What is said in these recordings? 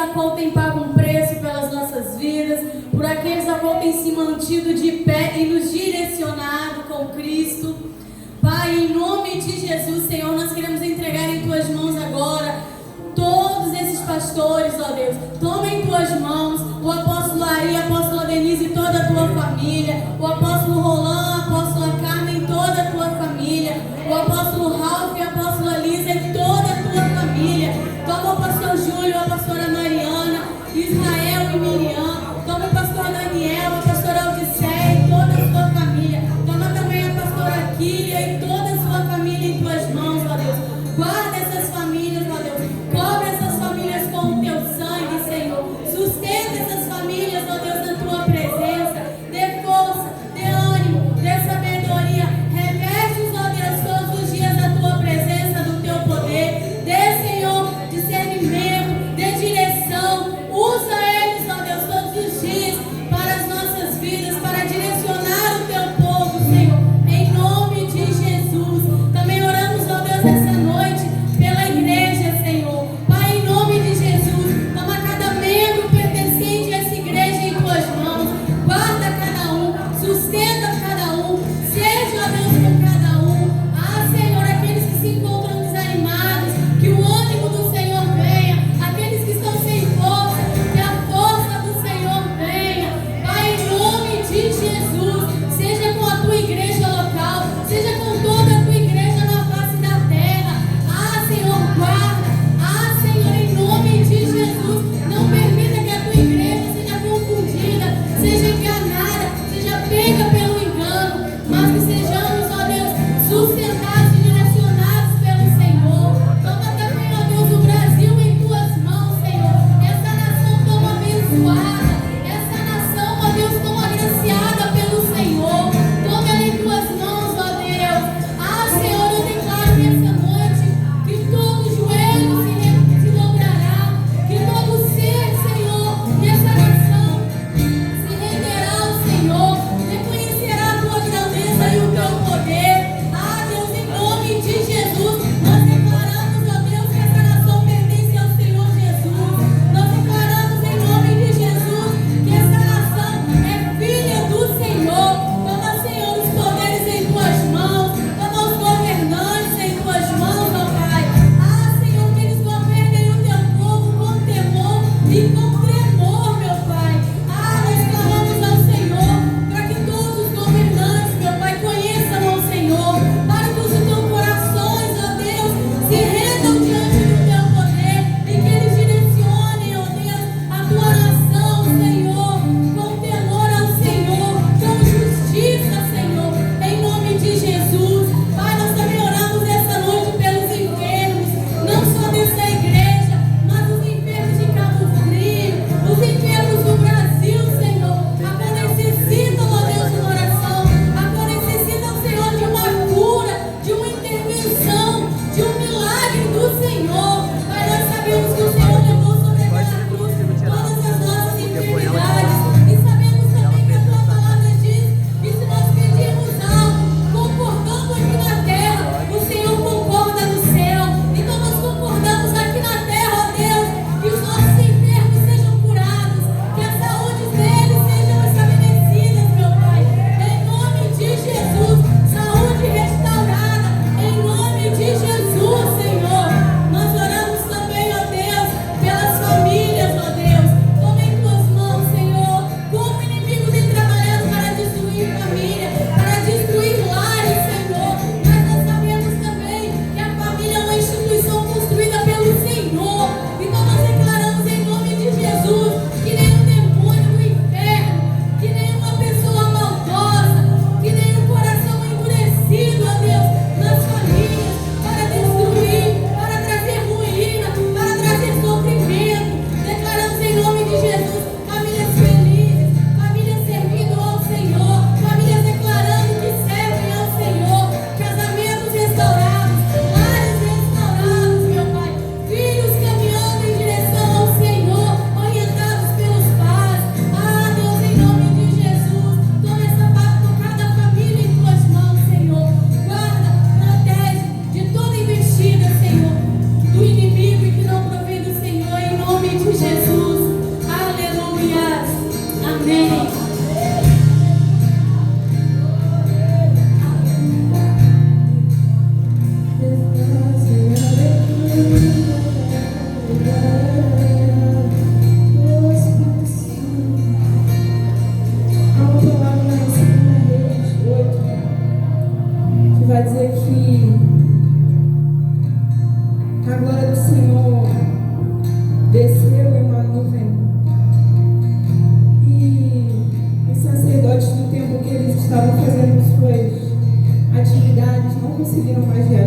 a qual tem pago um preço pelas nossas vidas, por aqueles a qual tem se mantido de pé e nos direcionado com Cristo. Pai, em nome de Jesus, Senhor, nós queremos entregar em Tuas mãos agora todos esses pastores, ó Deus. Toma em Tuas mãos o apóstolo Ari, a apóstola Denise e toda a Tua família, o apóstolo Roland, a apóstola Carmen e toda a Tua família, o apóstolo Ralph e a apóstola Lisa e toda a Tua família. Toma o pastor Júlio, a pastora Mariana, Israel e Miriam. Toma o pastor Daniel, a pastora Odisseia e toda a Sua família. Toma também a pastora Kíria e toda a Sua família em Tuas mãos, ó Deus. Guarda essas famílias, ó Deus. Cobre essas famílias com o Teu sangue, Senhor. Sustenta essas famílias, ó Deus, na Tua presença. Dê força, dê ânimo, dê sabedoria. Reveste-os, ó Deus, todos os dias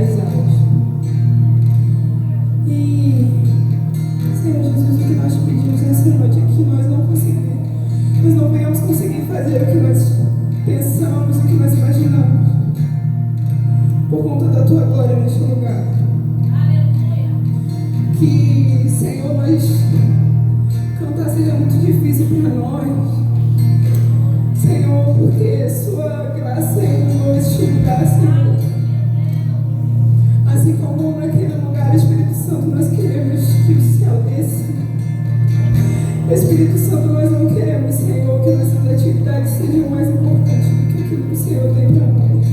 realizadas. E, Senhor Jesus, o que nós pedimos nessa noite é que nós não venhamos conseguir fazer o que nós pensamos, o que nós imaginamos, por conta da Tua glória neste lugar. Que, Senhor, cantar seja muito difícil para nós, Senhor, porque Sua graça inundou este lugar, Senhor. Assim como naquele lugar, Espírito Santo, nós queremos que o céu desça. Espírito Santo, nós não queremos, Senhor, que nossas atividades sejam mais importantes do que aquilo que o Senhor tem para nós.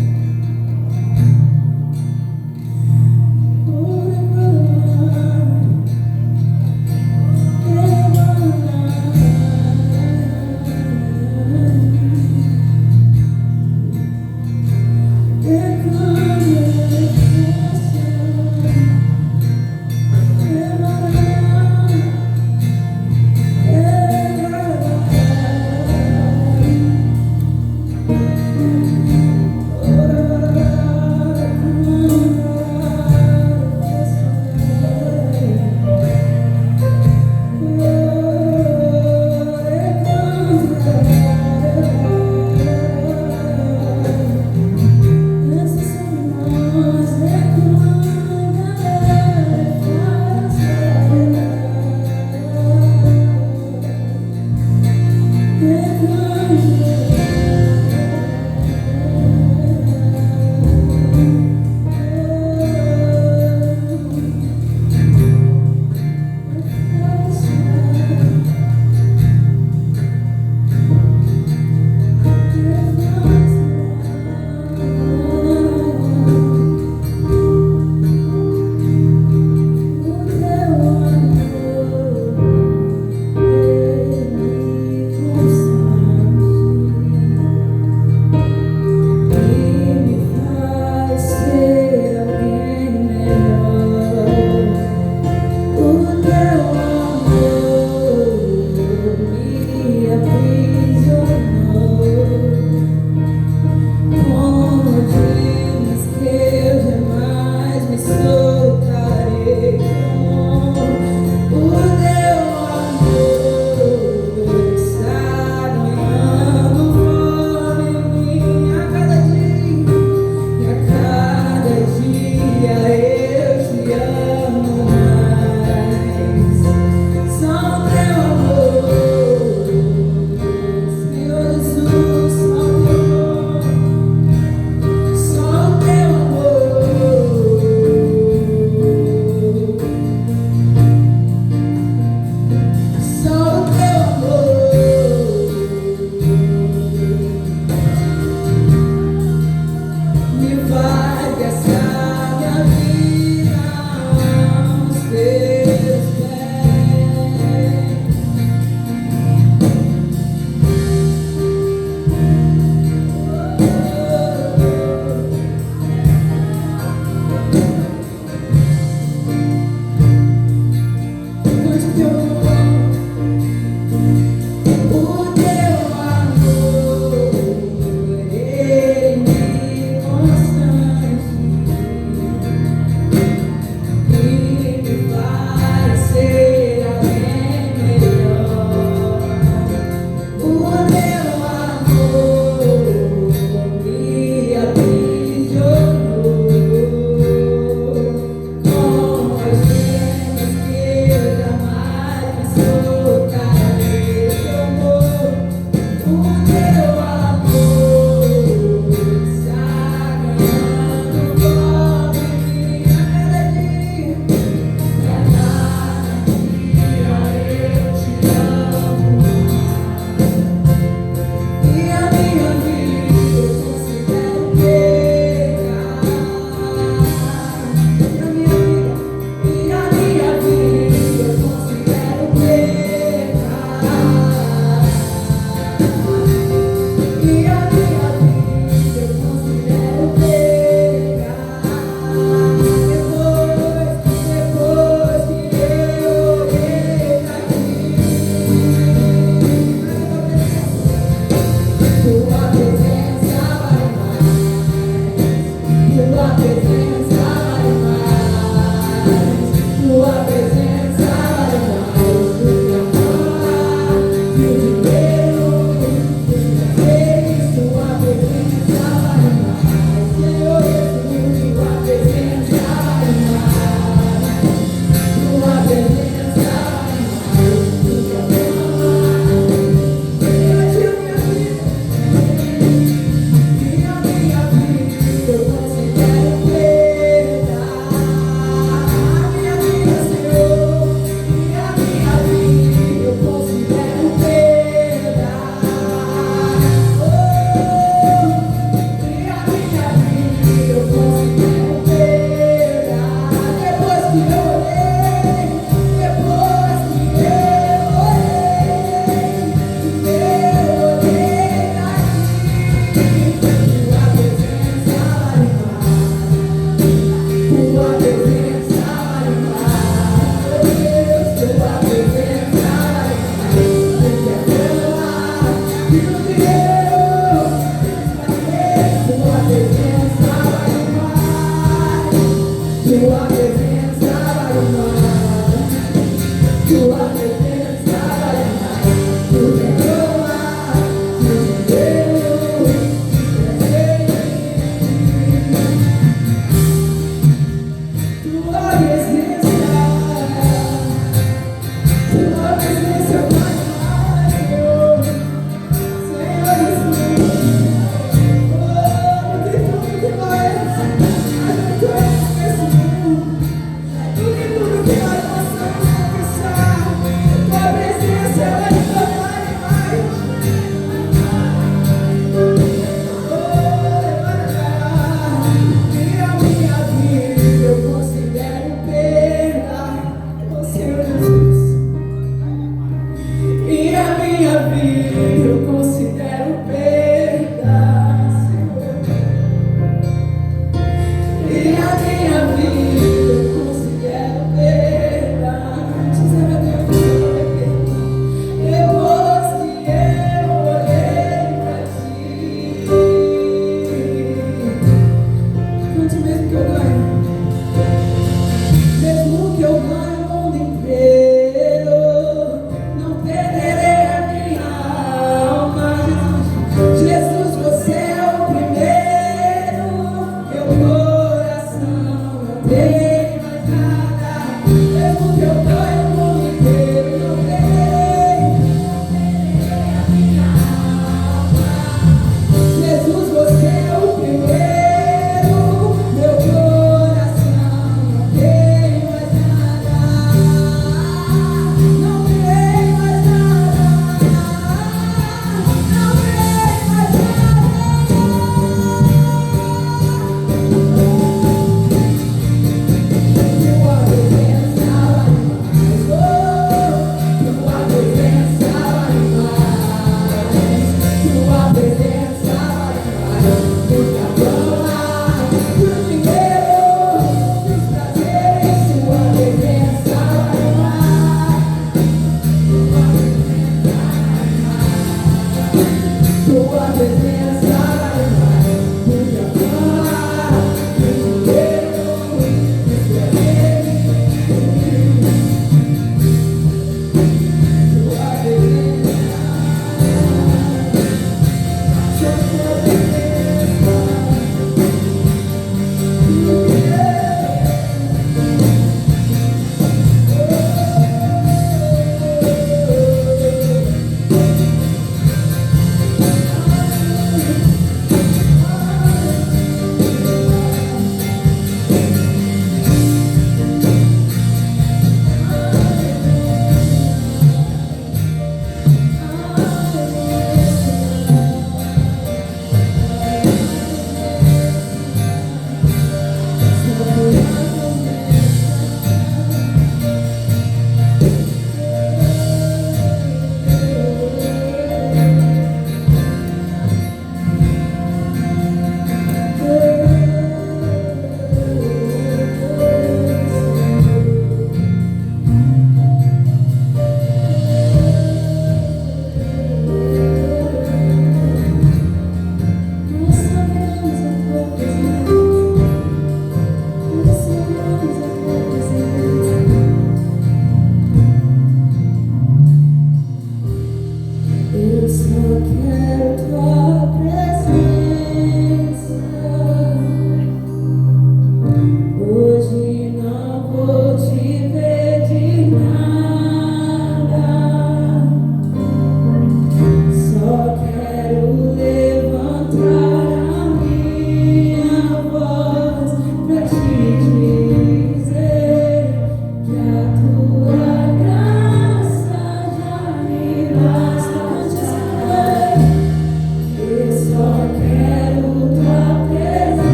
Dizer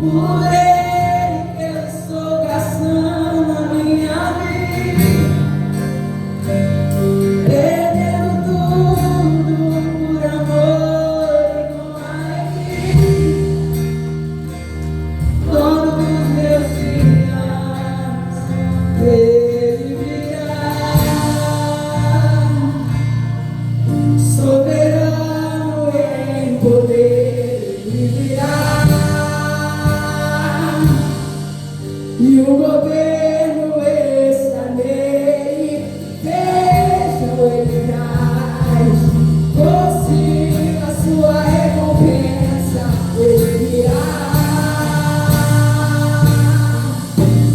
Por Ele que eu estou gastando a minha vida, perdendo tudo por amor e com alegria. Dono dos meus dias, Ele virá, soberano em poder, Ele virá. E o governo está nele, vejam ele traz consigo a sua recompensa, ele virá.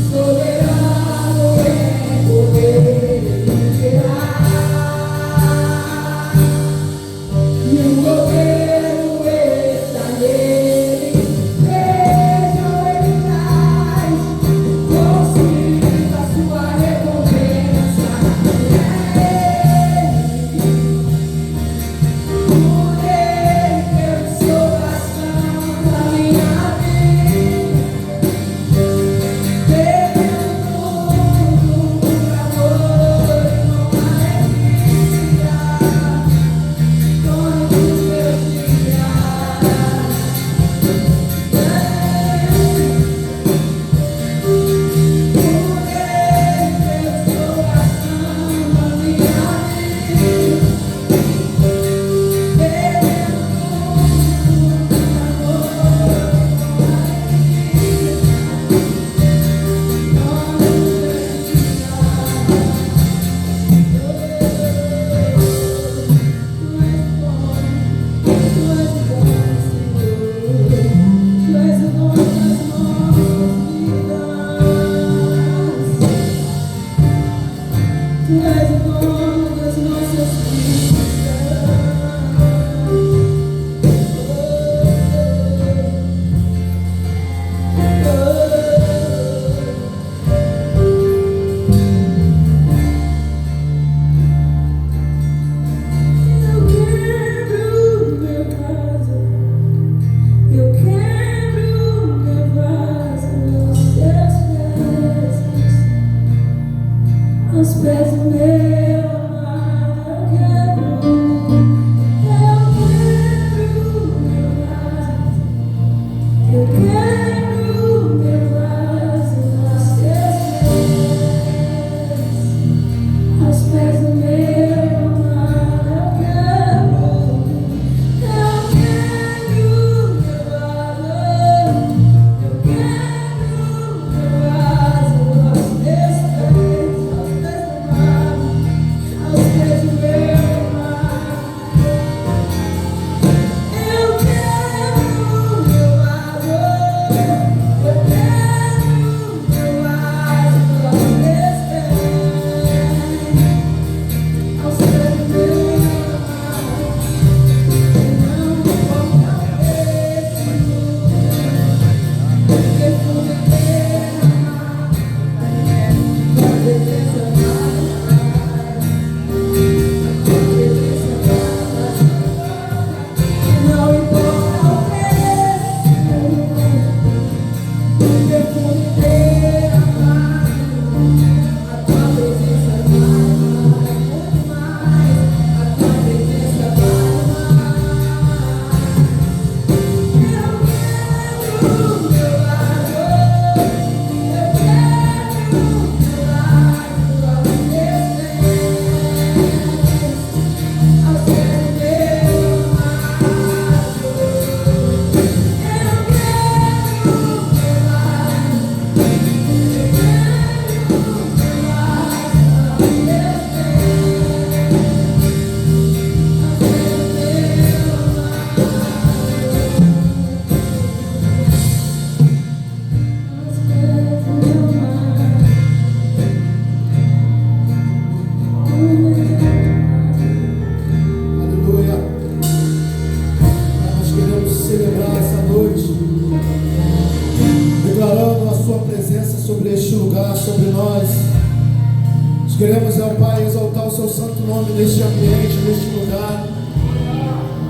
Soberano em poder, ele virá. E o governo está nele, vejam ele traz consigo a sua recompensa. Por Ele que eu estou gastando a minha vida, perdendo tudo por amor e com alegria. Dono dos meus dias, Tu és o dono das nossas vidas. Eu quebro meu vaso aos teus pés. Aos pés do meu amado, eu quebro meu vaso, eu quebro meu vaso aos teus pés. Aos pés do meu amado, eu quebro meu vaso, eu quebro meu vaso aos teus pés. Aos pés do meu amado, eu quero meu vaso, eu quero meu vaso aos teus pés, aos pés do meu amado, não importa o preço, perfume derramado, tua presença não importa o preço, perfume derramado, a tua presença vale muito mais, a tua presença vale mais. Eu quero meu vaso, eu quero meu vaso aos teus pés. Aos pés do meu amado, eu quero meu vaso, eu quero meu vaso aos teus pés. Aos pés do meu Aleluia. Nós queremos celebrar essa noite, declarando a sua presença sobre este lugar, sobre nós. Nós queremos, ó Pai, exaltar o seu santo nome neste ambiente, neste lugar.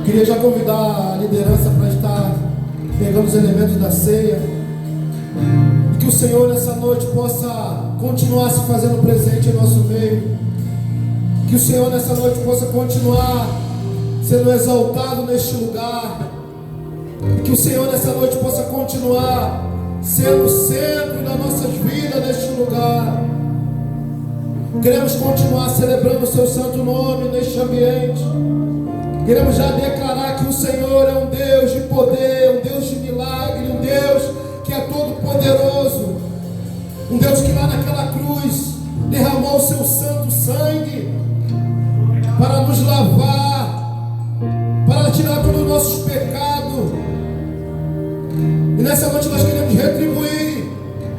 Queria já convidar a liderança para estar pegando os elementos da ceia. E que o Senhor nessa noite possa continuar se fazendo presente em nosso meio. Que o Senhor nessa noite possa continuar sendo exaltado neste lugar. E que o Senhor nessa noite possa continuar sendo o centro das nossas vidas neste lugar. Queremos continuar celebrando o seu santo nome neste ambiente. Queremos já declarar que o Senhor é um Deus de poder, um Deus de milagre, um Deus que é todo poderoso, um Deus que lá naquela cruz derramou o seu santo sangue para nos lavar, para tirar todos os nossos pecados. E nessa noite nós queremos retribuir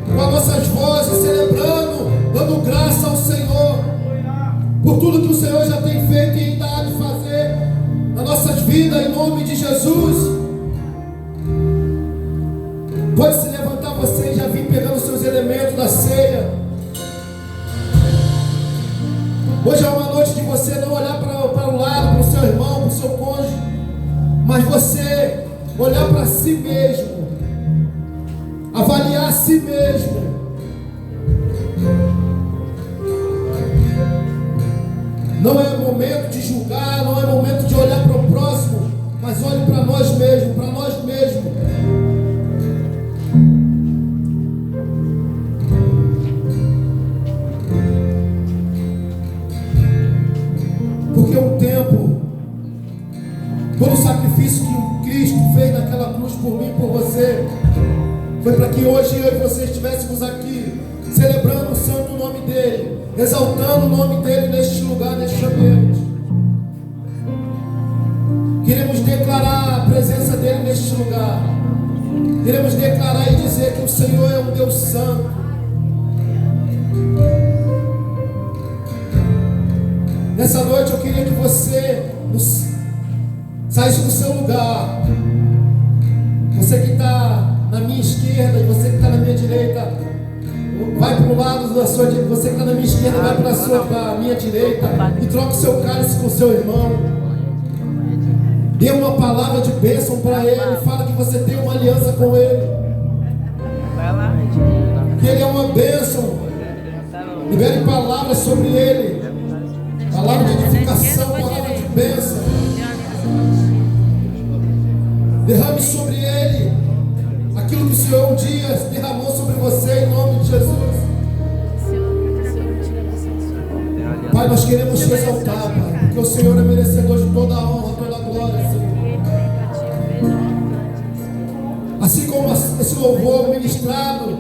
com as nossas vozes, celebrando, dando graça ao Senhor por tudo que o Senhor já tem feito e ainda há de fazer nas nossas vidas, em nome de Jesus. Pode se levantar você e já vir pegando os seus elementos da ceia. Hoje é uma noite de você não olhar para o lado, para o seu irmão, para o seu cônjuge, mas você olhar para si mesmo, avaliar a si mesmo. Não é momento de julgar, não é momento de olhar para o próximo, mas olhe para nós mesmos, para nós mesmos. Porque um tempo, todo o sacrifício que Cristo fez naquela cruz por mim e por você, foi para que hoje eu e você estivéssemos aqui, celebrando o santo nome dEle, exaltando o nome dEle neste lugar, neste ambiente. Queremos declarar a presença dEle neste lugar. Queremos declarar e dizer que o Senhor é um Deus santo. Nessa noite eu queria que você saísse do seu lugar. Você que está na minha esquerda e você que está na minha direita, vai para o lado da sua direita. Você que está na minha esquerda, vai para a minha direita e troca o seu cálice com o seu irmão. Dê uma palavra de bênção para ele. Fala que você tem uma aliança com ele, que ele é uma bênção. Libere palavras sobre ele, palavra de edificação, palavra de bênção. Derrame sobre ele aquilo que o Senhor um dia derramou sobre você, em nome de Jesus. Pai, nós queremos te exaltar, Pai, porque o Senhor é merecedor de toda a honra, toda a glória, Senhor. Assim como esse louvor ministrado,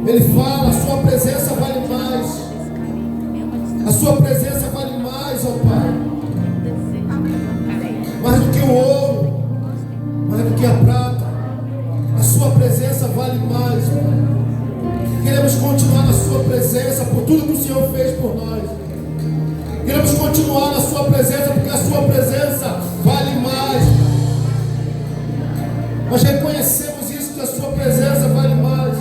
ele fala, a sua presença vale mais. A sua presença vale mais, ó Pai. Mais do que o ouro, mais do que a prata. A sua presença vale mais, Pai. Queremos continuar na sua presença por tudo que o Senhor fez por nós. Queremos continuar na sua presença porque a sua presença vale mais. Nós reconhecemos isso, que a sua presença vale mais.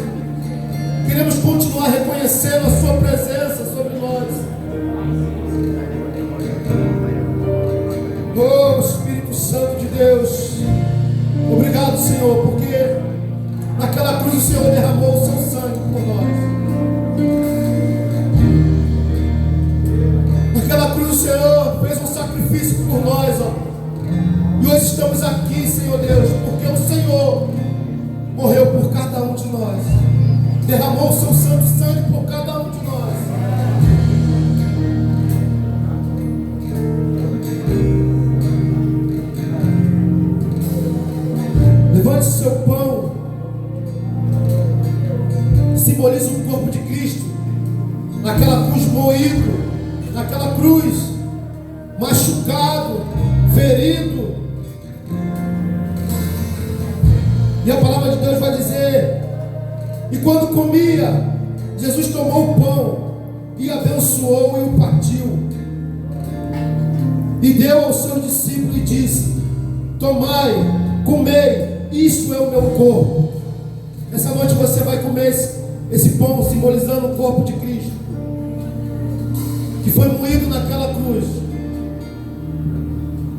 Queremos continuar reconhecendo a sua presença sobre nós. Oh, Espírito Santo de Deus, obrigado, Senhor, porque naquela cruz o Senhor derramou o seu sangue por nós. Naquela cruz o Senhor fez um sacrifício por nós, ó. E hoje estamos aqui, Senhor Deus, porque o Senhor morreu por cada um de nós, derramou o seu santo sangue por cada um de nós. Levante o seu pão, simboliza o corpo de Cristo, naquela cruz moído, naquela cruz machucado, ferido. E a palavra de Deus vai dizer: e quando comia, Jesus tomou o pão e abençoou e o partiu, e deu aos seus discípulos e disse: tomai, comei, isso é o meu corpo. Essa noite você vai comer esse pão simbolizando o corpo de Cristo, que foi moído naquela cruz,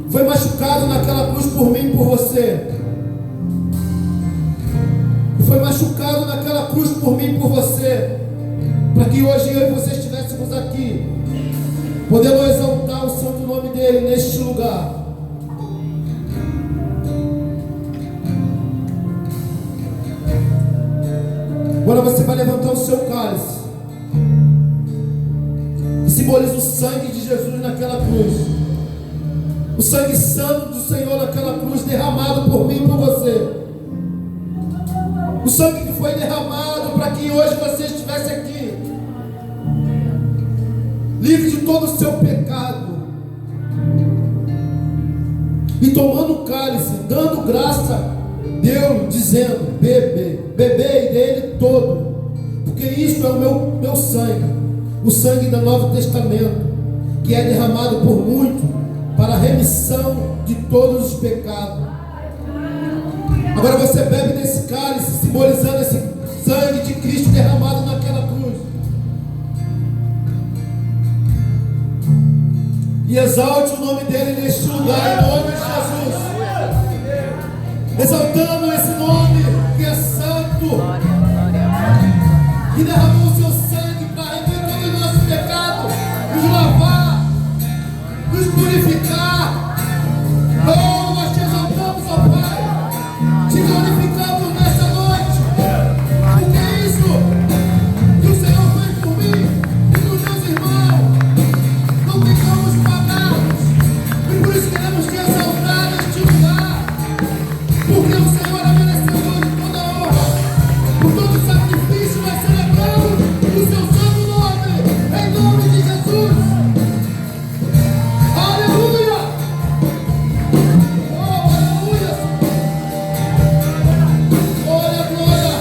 foi machucado naquela cruz por mim e por você, foi machucado machucado naquela cruz por mim e por você, para que hoje eu e você estivéssemos aqui, podendo exaltar o santo nome dele neste lugar. Agora você vai levantar o seu cálice, que simboliza o sangue de Jesus naquela cruz, o sangue santo do Senhor naquela cruz, derramado por mim e por você, o sangue que foi derramado para que hoje você estivesse aqui, livre de todo o seu pecado, e tomando o cálice, dando graça, deu, dizendo: bebei dele todo, porque isto é o meu sangue, o sangue do Novo Testamento, que é derramado por muito para a remissão de todos os pecados. Agora você bebe desse cálice, simbolizando esse sangue de Cristo derramado naquela cruz, e exalte o nome dele neste lugar, em nome de Jesus, exaltando esse nome que é santo, que derramou o seu sangue para remir todo o nosso pecado, nos lavar, nos purificar. Oh, nós te exaltamos, ó Pai, te glorificamos nessa noite, porque é isso que o Senhor fez por mim e por meus irmãos. Não tem como pagarmos, e por isso queremos te exaltar neste lugar, porque o Senhor é merecedor de toda a honra, por todo o sacrifício. Nós celebramos o seu santo nome, em nome de Jesus. Aleluia! Oh, aleluia! Glória, glória!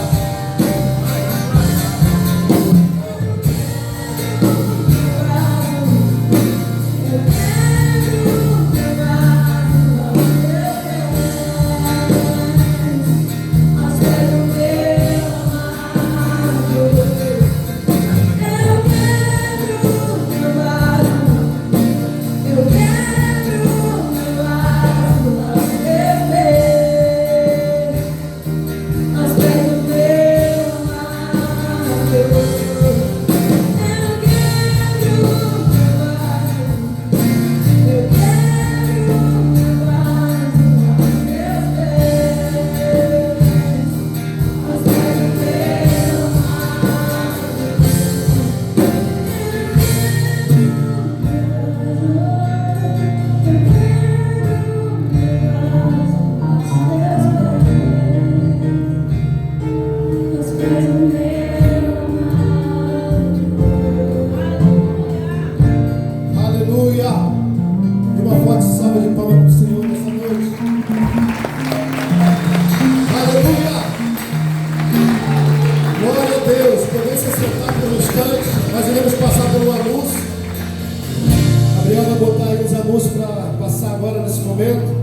Aleluia! E uma forte salva de palmas para o Senhor nessa noite. Aleluia! Glória a Deus! Podem se sentar por um instante. Nós iremos passar pelo anúncio. Gabriel vai botar aí os anúncios para passar agora nesse momento.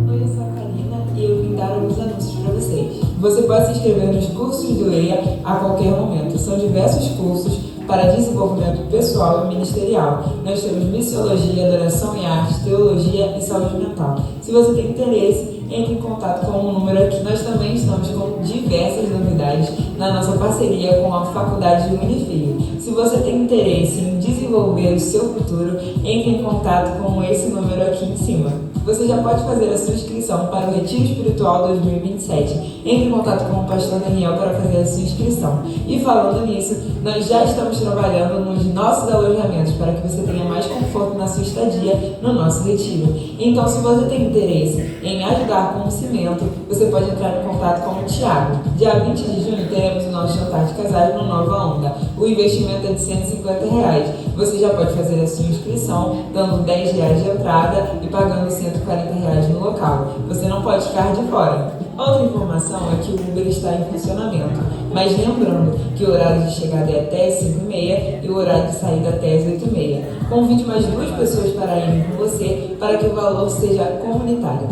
Oi, eu sou a Karina e eu vim dar alguns anúncios para vocês. Você pode se inscrever nos cursos do EIA a qualquer momento. São diversos cursos para desenvolvimento pessoal e ministerial. Nós temos missiologia, adoração e arte, teologia e saúde mental. Se você tem interesse, entre em contato com o número aqui. Nós também estamos com diversas novidades na nossa parceria com a Faculdade de Unifilho. Se você tem interesse em desenvolver o seu futuro, entre em contato com esse número aqui em cima. Você já pode fazer a sua inscrição para o Retiro Espiritual 2027. Entre em contato com o pastor Daniel para fazer a sua inscrição. E falando nisso, nós já estamos trabalhando nos nossos alojamentos para que você tenha mais conforto na sua estadia no nosso retiro. Então, se você tem interesse em ajudar com o cimento, você pode entrar em contato com o Thiago. Dia 20 de junho teremos o nosso jantar de casais no Nova Onda. O investimento é de R$150. Você já pode fazer a sua inscrição, dando R$10 de entrada e pagando R$140 no local. Você não pode ficar de fora. Outra informação é que o Uber está em funcionamento, mas lembrando que o horário de chegada é até as 5h30 e o horário de saída até as 8h30. Convide mais 2 pessoas para irem com você para que o valor seja comunitário.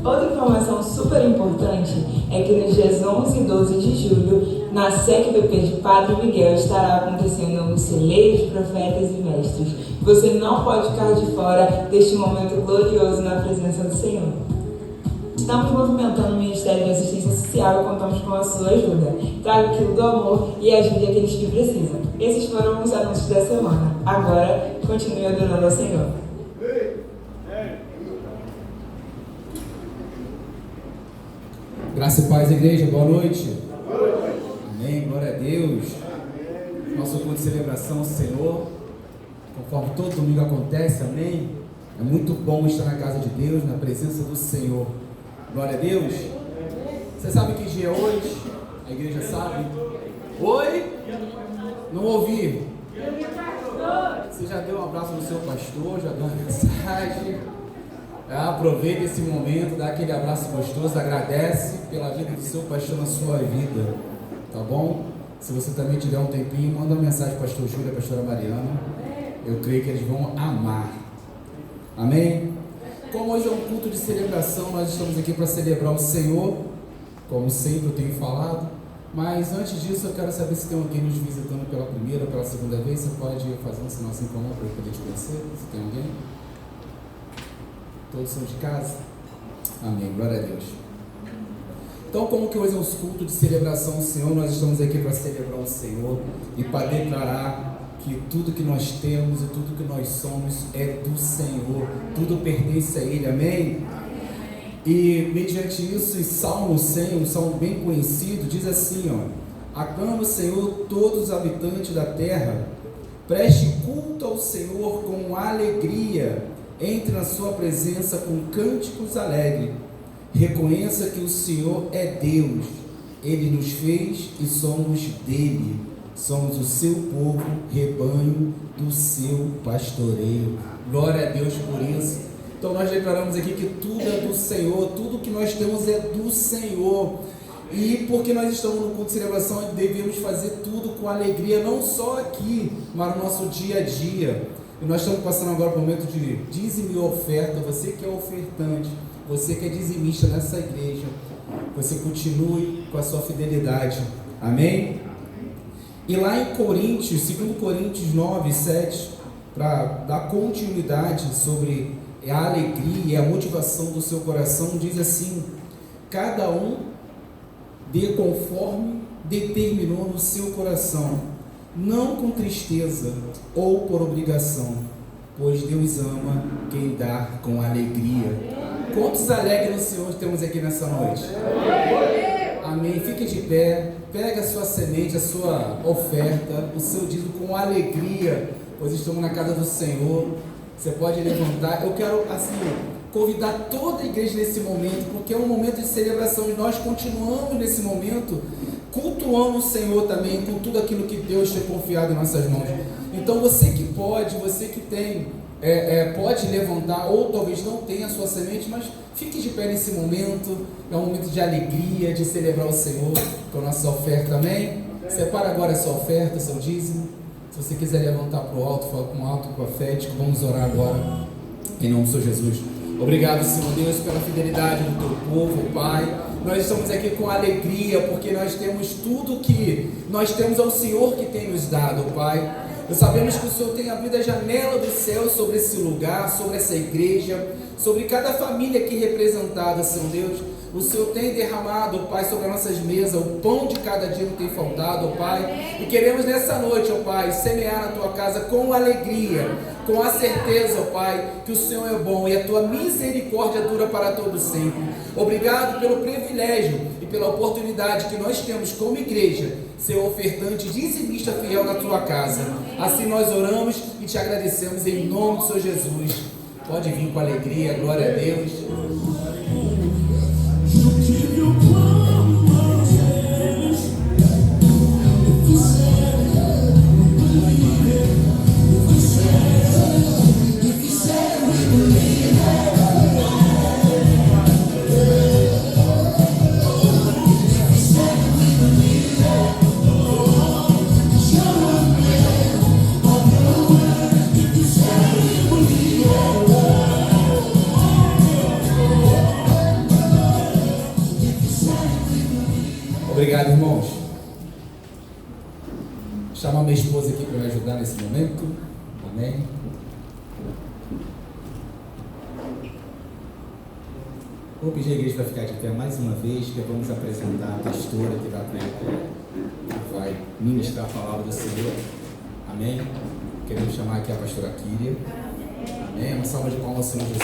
Outra informação super importante é que nos dias 11 e 12 de julho, na SEC BP de Padre Miguel, estará acontecendo o Celeiro de Profetas e Mestres. Você não pode ficar de fora deste momento glorioso na presença do Senhor. Estamos movimentando o Ministério de Assistência Social e contamos com a sua ajuda. Traga aquilo do amor e ajude aqueles que precisam. Esses foram os anúncios da semana. Agora, continue adorando ao Senhor. Graça e paz, igreja, boa noite. Amém, glória a Deus. Nosso culto de celebração, Senhor, conforme todo domingo acontece, amém. É muito bom estar na casa de Deus, na presença do Senhor. Glória a Deus. Você sabe que dia é hoje? A igreja sabe? Oi? Não ouvi. Você já deu um abraço no seu pastor, já deu uma mensagem. Aproveita esse momento, dá aquele abraço gostoso, agradece pela vida do seu pastor na sua vida, tá bom? Se você também tiver um tempinho, manda uma mensagem para o pastor Júlio e a pastora Mariana. Eu creio que eles vão amar. Amém? Como hoje é um culto de celebração, nós estamos aqui para celebrar o Senhor, como sempre eu tenho falado. Mas antes disso, eu quero saber se tem alguém nos visitando pela primeira ou pela segunda vez. Você pode fazer um sinal assim comum para eu poder te conhecer? Se tem alguém? Todos são de casa? Amém, glória a Deus. Então, como que hoje é um culto de celebração ao Senhor, nós estamos aqui para celebrar o Senhor e para declarar que tudo que nós temos e tudo que nós somos é do Senhor, tudo pertence a Ele, amém? E mediante isso, em Salmo 100, um salmo bem conhecido, diz assim, ó: aclama o Senhor todos os habitantes da terra, preste culto ao Senhor com alegria, entre na sua presença com cânticos alegres, reconheça que o Senhor é Deus, Ele nos fez e somos dele, somos o seu povo, rebanho do seu pastoreio. Glória a Deus por isso. Então nós declaramos aqui que tudo é do Senhor, tudo que nós temos é do Senhor. E porque nós estamos no culto de celebração, devemos fazer tudo com alegria, não só aqui, mas no nosso dia a dia. E nós estamos passando agora por um momento de dízimo e oferta. Você que é ofertante, você que é dizimista nessa igreja, você continue com a sua fidelidade, amém? E lá em Coríntios, 2 Coríntios 9, 7, para dar continuidade sobre a alegria e a motivação do seu coração, diz assim: cada um dê conforme determinou no seu coração, não com tristeza ou por obrigação, pois Deus ama quem dá com alegria. Quantos alegres no Senhor temos aqui nessa noite? Amém. Fique de pé, pega a sua semente, a sua oferta, o seu dízimo com alegria, pois estamos na casa do Senhor. Você pode levantar. Eu quero assim convidar toda a igreja nesse momento, porque é um momento de celebração e nós continuamos nesse momento cultuando o Senhor também com tudo aquilo que Deus tem confiado em nossas mãos. Então você que pode, você que tem, pode levantar, ou talvez não tenha a sua semente, mas fique de pé nesse momento. É um momento de alegria, de celebrar o Senhor com a nossa oferta, amém? Separa agora a sua oferta, seu dízimo. Se você quiser levantar para o alto, fala com alto profético. Vamos orar agora em nome do Senhor Jesus. Obrigado, Senhor Deus, pela fidelidade do teu povo, Pai. Nós estamos aqui com alegria, porque nós temos tudo que nós temos ao Senhor que tem nos dado, Pai. Nós sabemos que o Senhor tem abrido a janela do céu sobre esse lugar, sobre essa igreja, sobre cada família aqui representada, Senhor Deus. O Senhor tem derramado, Pai, sobre as nossas mesas, o pão de cada dia não tem faltado, Pai. E queremos nessa noite, ó Pai, semear na Tua casa com alegria, com a certeza, ó Pai, que o Senhor é bom e a Tua misericórdia dura para todo sempre. Obrigado pelo privilégio e pela oportunidade que nós temos como igreja, ser ofertante dizimista fiel na Tua casa. Assim nós oramos e te agradecemos em nome do Senhor Jesus. Pode vir com alegria, glória a Deus. Obrigado, irmãos. Vou chamar minha esposa aqui para me ajudar nesse momento. Amém. Vou pedir a igreja para ficar de pé mais uma vez, que vamos apresentar a pastora que vai ministrar a palavra do Senhor. Amém? Queremos chamar aqui a pastora Kíria. Amém? Uma salva de palmas ao Senhor Jesus.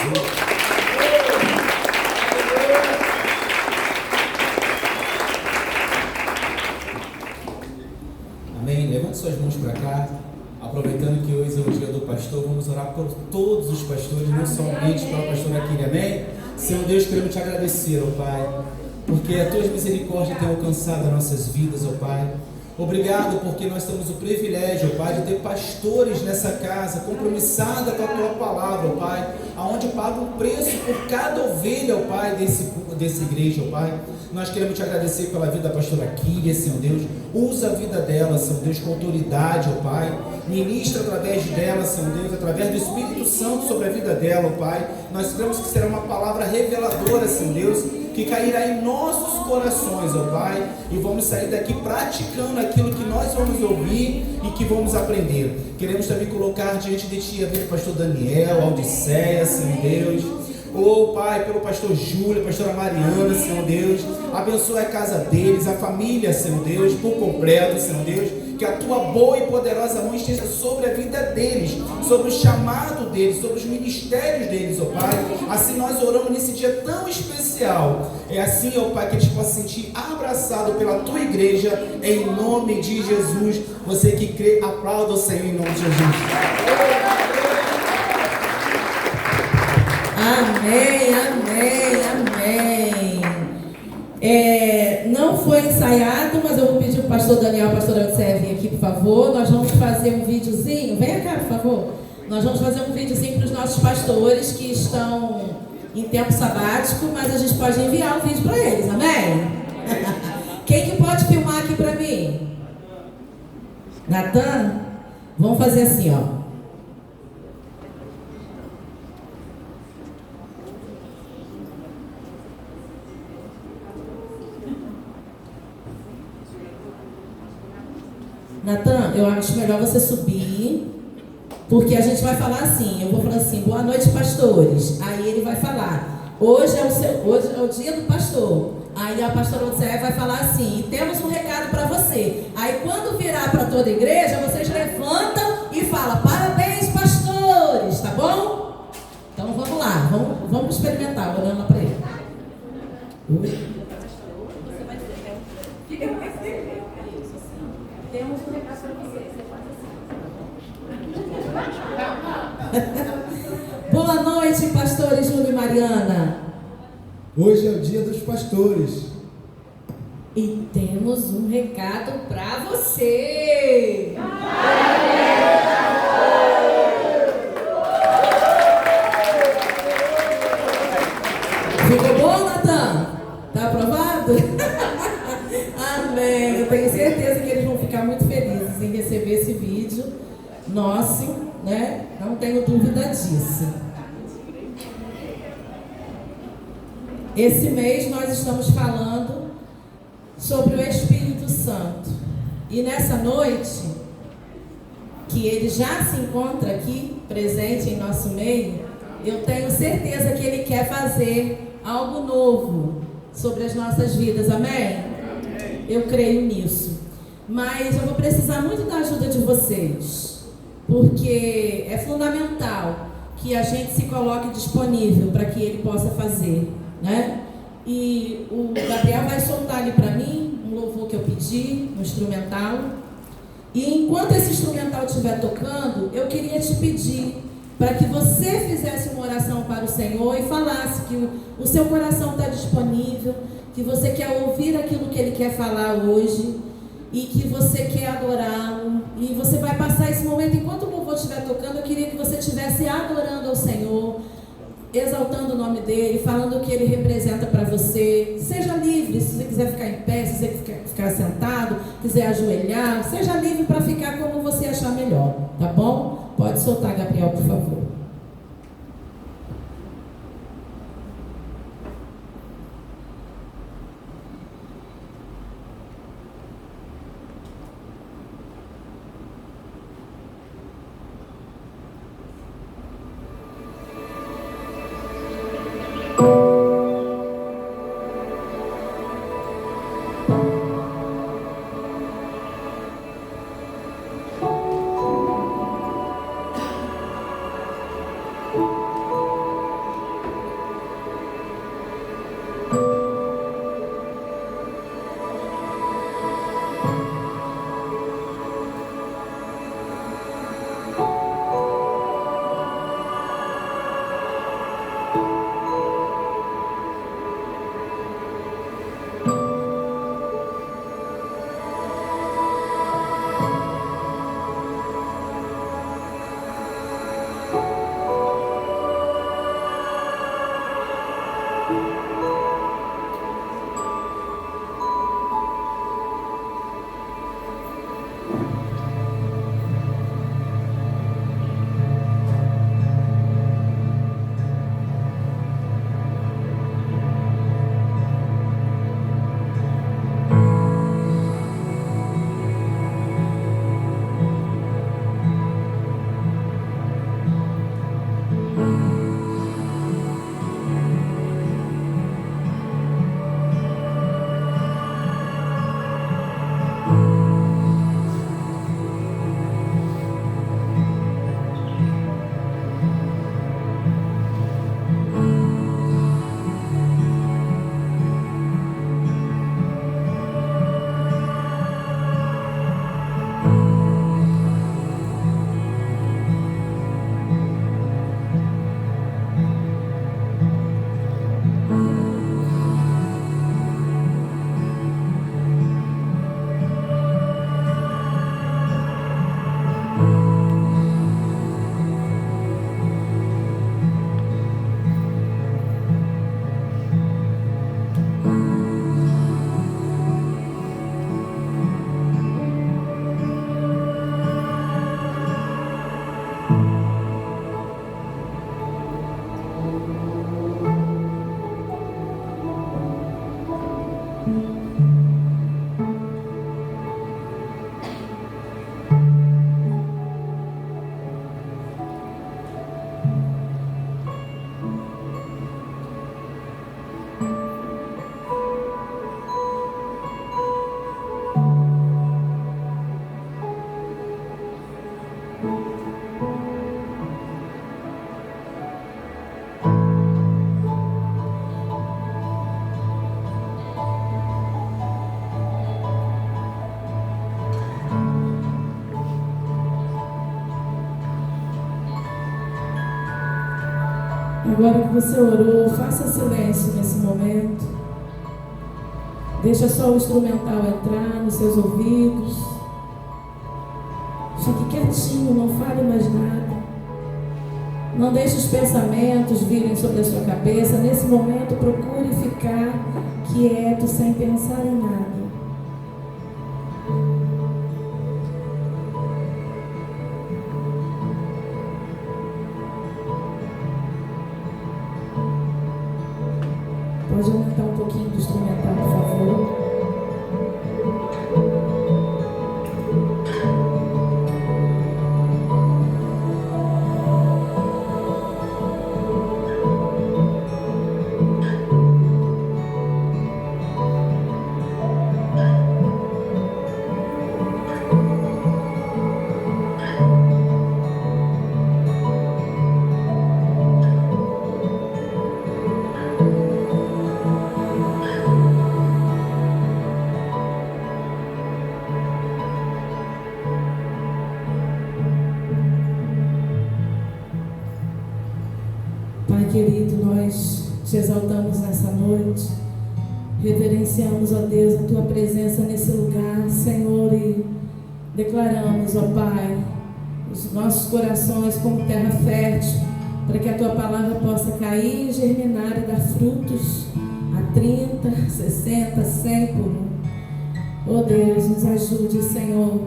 Amém? Levante suas mãos para cá. Aproveitando que hoje é o dia do pastor, vamos orar por todos os pastores, não somente pela pastora Kíria. Amém? Senhor Deus, queremos te agradecer, ó Pai, porque as tuas misericórdias têm alcançado as nossas vidas, ó Pai. Obrigado porque nós temos o privilégio, ó Pai, de ter pastores nessa casa, compromissada com a tua palavra, ó Pai, aonde paga um preço por cada ovelha, ó Pai, dessa igreja, ó Pai. Nós queremos te agradecer pela vida da pastora Kíria, Senhor Deus. Usa a vida dela, Senhor Deus, com autoridade, ó Pai. Ministra através dela, Senhor Deus, através do Espírito Santo sobre a vida dela, ó Pai. Nós cremos que será uma palavra reveladora, Senhor Deus, que cairá em nossos corações, ó Pai, e vamos sair daqui praticando aquilo que nós vamos ouvir e que vamos aprender. Queremos também colocar diante de Ti a vida do pastor Daniel, Odisseia, Senhor Deus. Oh Pai, pelo pastor Júlio, pastora Mariana, Senhor Deus, abençoa a casa deles, a família, Senhor Deus, por completo, Senhor Deus, que a Tua boa e poderosa mão esteja sobre a vida deles, sobre o chamado deles, sobre os ministérios deles, ó Pai. Assim nós oramos nesse dia tão especial. É assim, ó Pai, que a gente possa se sentir abraçado pela Tua igreja, em nome de Jesus. Você que crê, aplauda o Senhor em nome de Jesus. Amém, amém, amém. Não foi ensaiado, mas eu vou pedir para o pastor Daniel e a pastora Odisseia vir aqui, por favor. Nós vamos fazer um videozinho. Venha cá, por favor. Nós vamos fazer um videozinho para os nossos pastores que estão em tempo sabático, mas a gente pode enviar um vídeo para eles, amém? Quem que pode filmar aqui para mim? Natan? Vamos fazer assim, ó. Natan, eu acho melhor você subir, porque a gente vai falar assim, eu vou falar assim, boa noite, pastores. Aí ele vai falar, hoje é o dia do pastor. Aí a pastora Odisseia vai falar assim, e temos um recado para você. Aí quando virar para toda a igreja, vocês levantam e falam, parabéns, pastores, tá bom? Então vamos lá, vamos experimentar, olhando lá para ele. Temos um recado para vocês. Boa noite, pastores Júlio e Mariana. Hoje é o dia dos pastores. E temos um recado para você. Ficou bom, Natan? Tá aprovado? Amém. Eu tenho certeza que eles vão ficar muito felizes em receber esse vídeo nosso, né? Não tenho dúvida disso. Esse mês nós estamos falando sobre o Espírito Santo. E nessa noite, que ele já se encontra aqui, presente em nosso meio, eu tenho certeza que ele quer fazer algo novo sobre as nossas vidas, amém? Eu creio nisso. Mas eu vou precisar muito da ajuda de vocês, porque é fundamental que a gente se coloque disponível para que ele possa fazer, né? E o Gabriel vai soltar ali para mim um louvor que eu pedi, um instrumental. E enquanto esse instrumental estiver tocando, eu queria te pedir para que você fizesse uma oração para o Senhor e falasse que o seu coração está disponível, que você quer ouvir aquilo que Ele quer falar hoje e que você quer adorá-lo. E você vai passar esse momento, enquanto o louvor estiver tocando, eu queria que você estivesse adorando ao Senhor, exaltando o nome dEle, falando o que Ele representa para você. Seja livre, se você quiser ficar em pé, se você quiser ficar sentado, quiser ajoelhar, seja livre para ficar como você achar melhor, tá bom? Pode soltar, Gabriel, por favor. Agora que você orou, faça silêncio nesse momento. Deixa só o instrumental entrar nos seus ouvidos. Fique quietinho, não fale mais nada. Não deixe os pensamentos virem sobre a sua cabeça. Nesse momento, procure ficar quieto, sem pensar em nada. Pode aumentar um pouquinho do instrumental, por favor. Querido, nós te exaltamos nessa noite, reverenciamos, ó Deus, a Tua presença nesse lugar, Senhor, e declaramos, ó Pai, os nossos corações como terra fértil, para que a Tua palavra possa cair, germinar e dar frutos a 30, 60, 100 por um. Ó Deus, nos ajude, Senhor,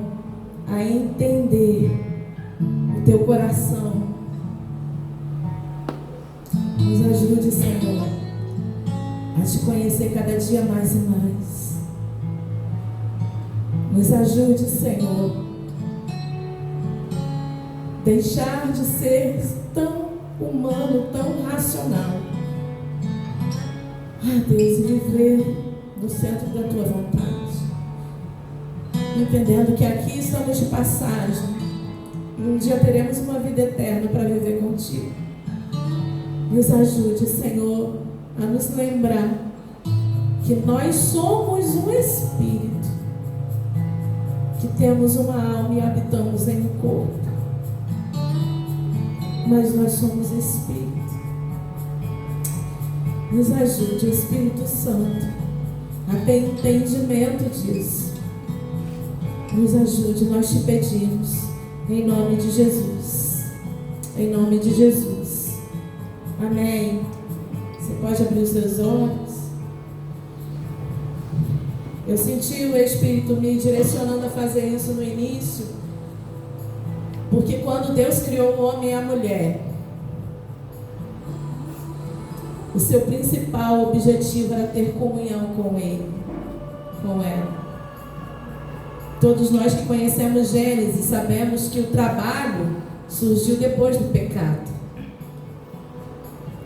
a entender o Teu coração. Nos ajude, Senhor, a te conhecer cada dia mais e mais. Nos ajude, Senhor, deixar de ser tão humano, tão racional. Ah, Deus, e viver no centro da Tua vontade. Entendendo que aqui estamos de passagem. E um dia teremos uma vida eterna para viver contigo. Nos ajude, Senhor, a nos lembrar que nós somos um espírito, que temos uma alma e habitamos em um corpo, mas nós somos espírito. Nos ajude, Espírito Santo, a ter entendimento disso. Nos ajude, nós te pedimos, em nome de Jesus. Em nome de Jesus. Amém. Você pode abrir os seus olhos. Eu senti o Espírito me direcionando a fazer isso no início, porque quando Deus criou o homem e a mulher, o seu principal objetivo era ter comunhão com Ele, com ela. Todos nós que conhecemos Gênesis sabemos que o trabalho surgiu depois do pecado.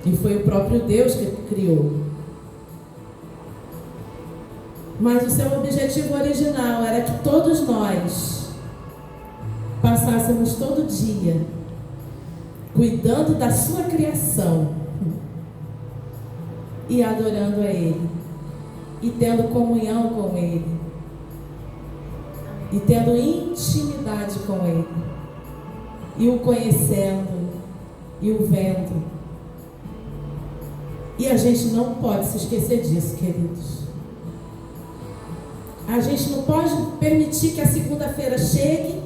E foi o próprio Deus que criou. Mas o seu objetivo original era que todos nós passássemos todo dia cuidando da sua criação e adorando a Ele, e tendo comunhão com Ele, e tendo intimidade com Ele, e o conhecendo, e o vendo. E a gente não pode se esquecer disso, queridos. A gente não pode permitir que a segunda-feira chegue,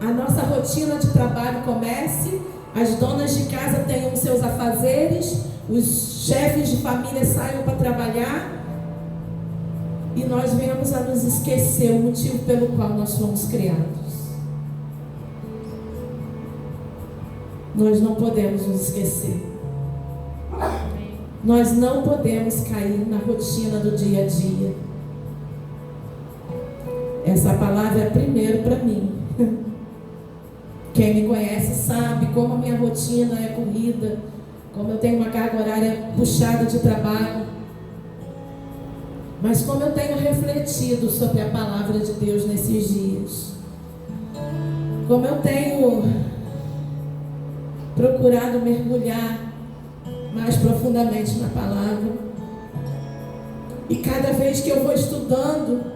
a nossa rotina de trabalho comece, as donas de casa tenham seus afazeres, os chefes de família saiam para trabalhar e nós venhamos a nos esquecer o motivo pelo qual nós fomos criados. Nós não podemos nos esquecer. Nós não podemos cair na rotina do dia a dia. Essa palavra é primeiro para mim. Quem me conhece sabe como a minha rotina é corrida, como eu tenho uma carga horária puxada de trabalho. Mas como eu tenho refletido sobre a palavra de Deus nesses dias, como eu tenho procurado mergulhar mais profundamente na palavra, e cada vez que eu vou estudando,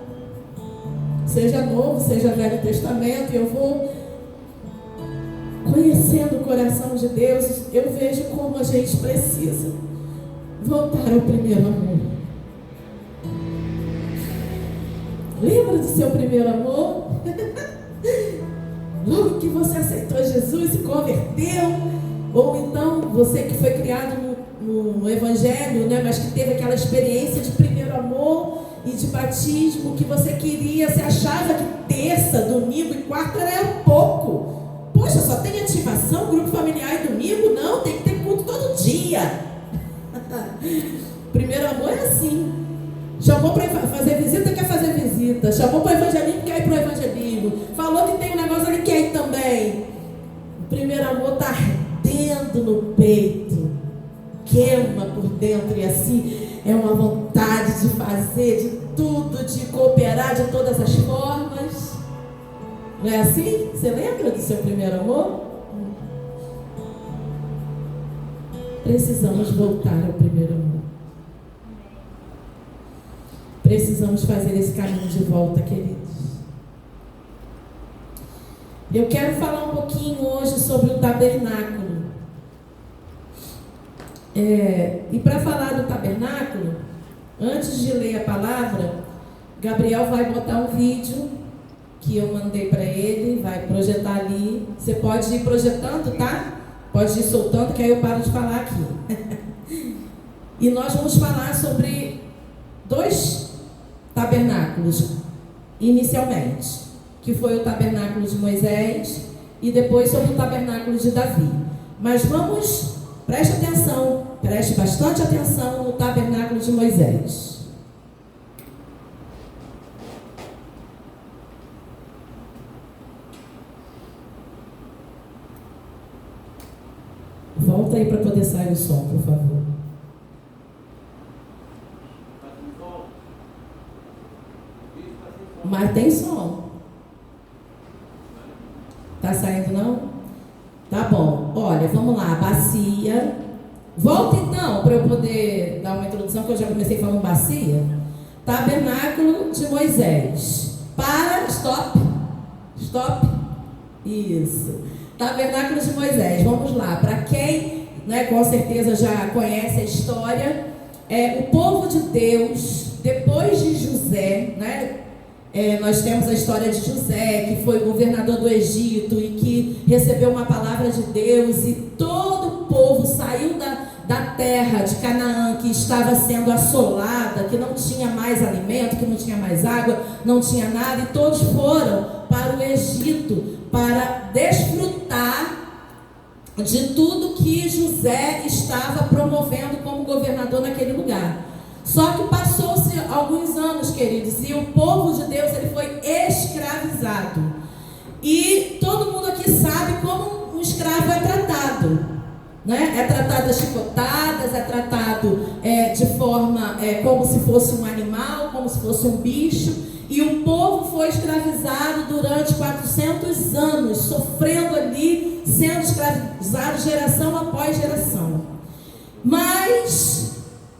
seja Novo, seja Velho Testamento, eu vou conhecendo o coração de Deus, eu vejo como a gente precisa voltar ao primeiro amor. Lembra do seu primeiro amor? Logo que você aceitou Jesus, se converteu, ou então você que foi criado no Evangelho, né, mas que teve aquela experiência de primeiro amor e de batismo, que você queria, você achava que terça, domingo e quarta era pouco. Poxa, só tem ativação, grupo familiar e domingo? Não, tem que ter culto todo dia. Primeiro amor é assim. Chamou para fazer visita, quer fazer visita. Chamou para o evangelismo, quer ir para o evangelismo. Falou que tem um negócio ali, quer ir também. O primeiro amor está ardendo no peito, queima por dentro, e assim é uma vontade de fazer de tudo, de cooperar de todas as formas. Não é assim? Você lembra do seu primeiro amor? Precisamos voltar ao primeiro amor. Precisamos fazer esse caminho de volta, queridos. Eu quero falar um pouquinho hoje sobre o tabernáculo. E para falar do tabernáculo, antes de ler a palavra, Gabriel vai botar um vídeo que eu mandei para ele, vai projetar ali. Você pode ir projetando, tá? Pode ir soltando, que aí eu paro de falar aqui. E nós vamos falar sobre 2 tabernáculos, inicialmente, que foi o tabernáculo de Moisés e depois sobre o tabernáculo de Davi. Mas preste atenção, preste bastante atenção no tabernáculo de Moisés. Volta aí para poder sair o som, por favor. Mas tem som. Tá saindo não? Tá bom. Olha, vamos lá. Bacia. Volta então, para eu poder dar uma introdução, que eu já comecei falando bacia. Tabernáculo de Moisés. Stop. Isso. Tabernáculo de Moisés. Vamos lá. Para quem, né, com certeza já conhece a história, o povo de Deus, depois de José, né? Nós temos a história de José, que foi governador do Egito e que recebeu uma palavra de Deus, e todo o povo saiu da terra de Canaã, que estava sendo assolada, que não tinha mais alimento, que não tinha mais água, não tinha nada, e todos foram para o Egito para desfrutar de tudo que José estava promovendo como governador naquele lugar. Só que passou-se alguns anos, queridos, e o povo de Deus ele foi escravizado. E todo mundo aqui sabe como um escravo é tratado, né? É tratado a chicotadas, é tratado de forma como se fosse um animal, como se fosse um bicho. E o povo foi escravizado durante 400 anos, sofrendo ali, sendo escravizado geração após geração. Mas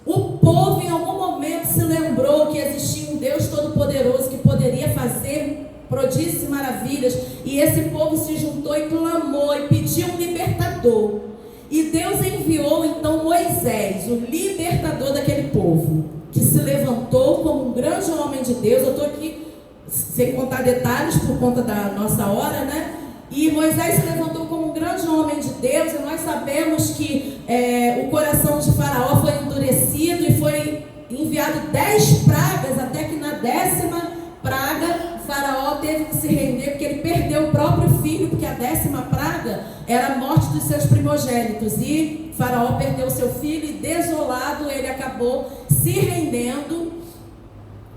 o povo em algum momento se lembrou que existia um Deus Todo-Poderoso que poderia fazer prodígios e maravilhas. E esse povo se juntou e clamou e pediu um libertador. E Deus enviou então Moisés, o libertador daquele povo, que se levantou como um grande homem de Deus. Eu estou aqui sem contar detalhes por conta da nossa hora, né? E Moisés se levantou como um grande homem de Deus, e nós sabemos que o coração de Faraó foi endurecido e foi enviado 10 pragas, até que na 10ª praga Faraó teve que se render, porque ele perdeu o próprio filho, porque a 10ª praga era a morte dos seus primogênitos, e Faraó perdeu seu filho, e desolado ele acabou se rendendo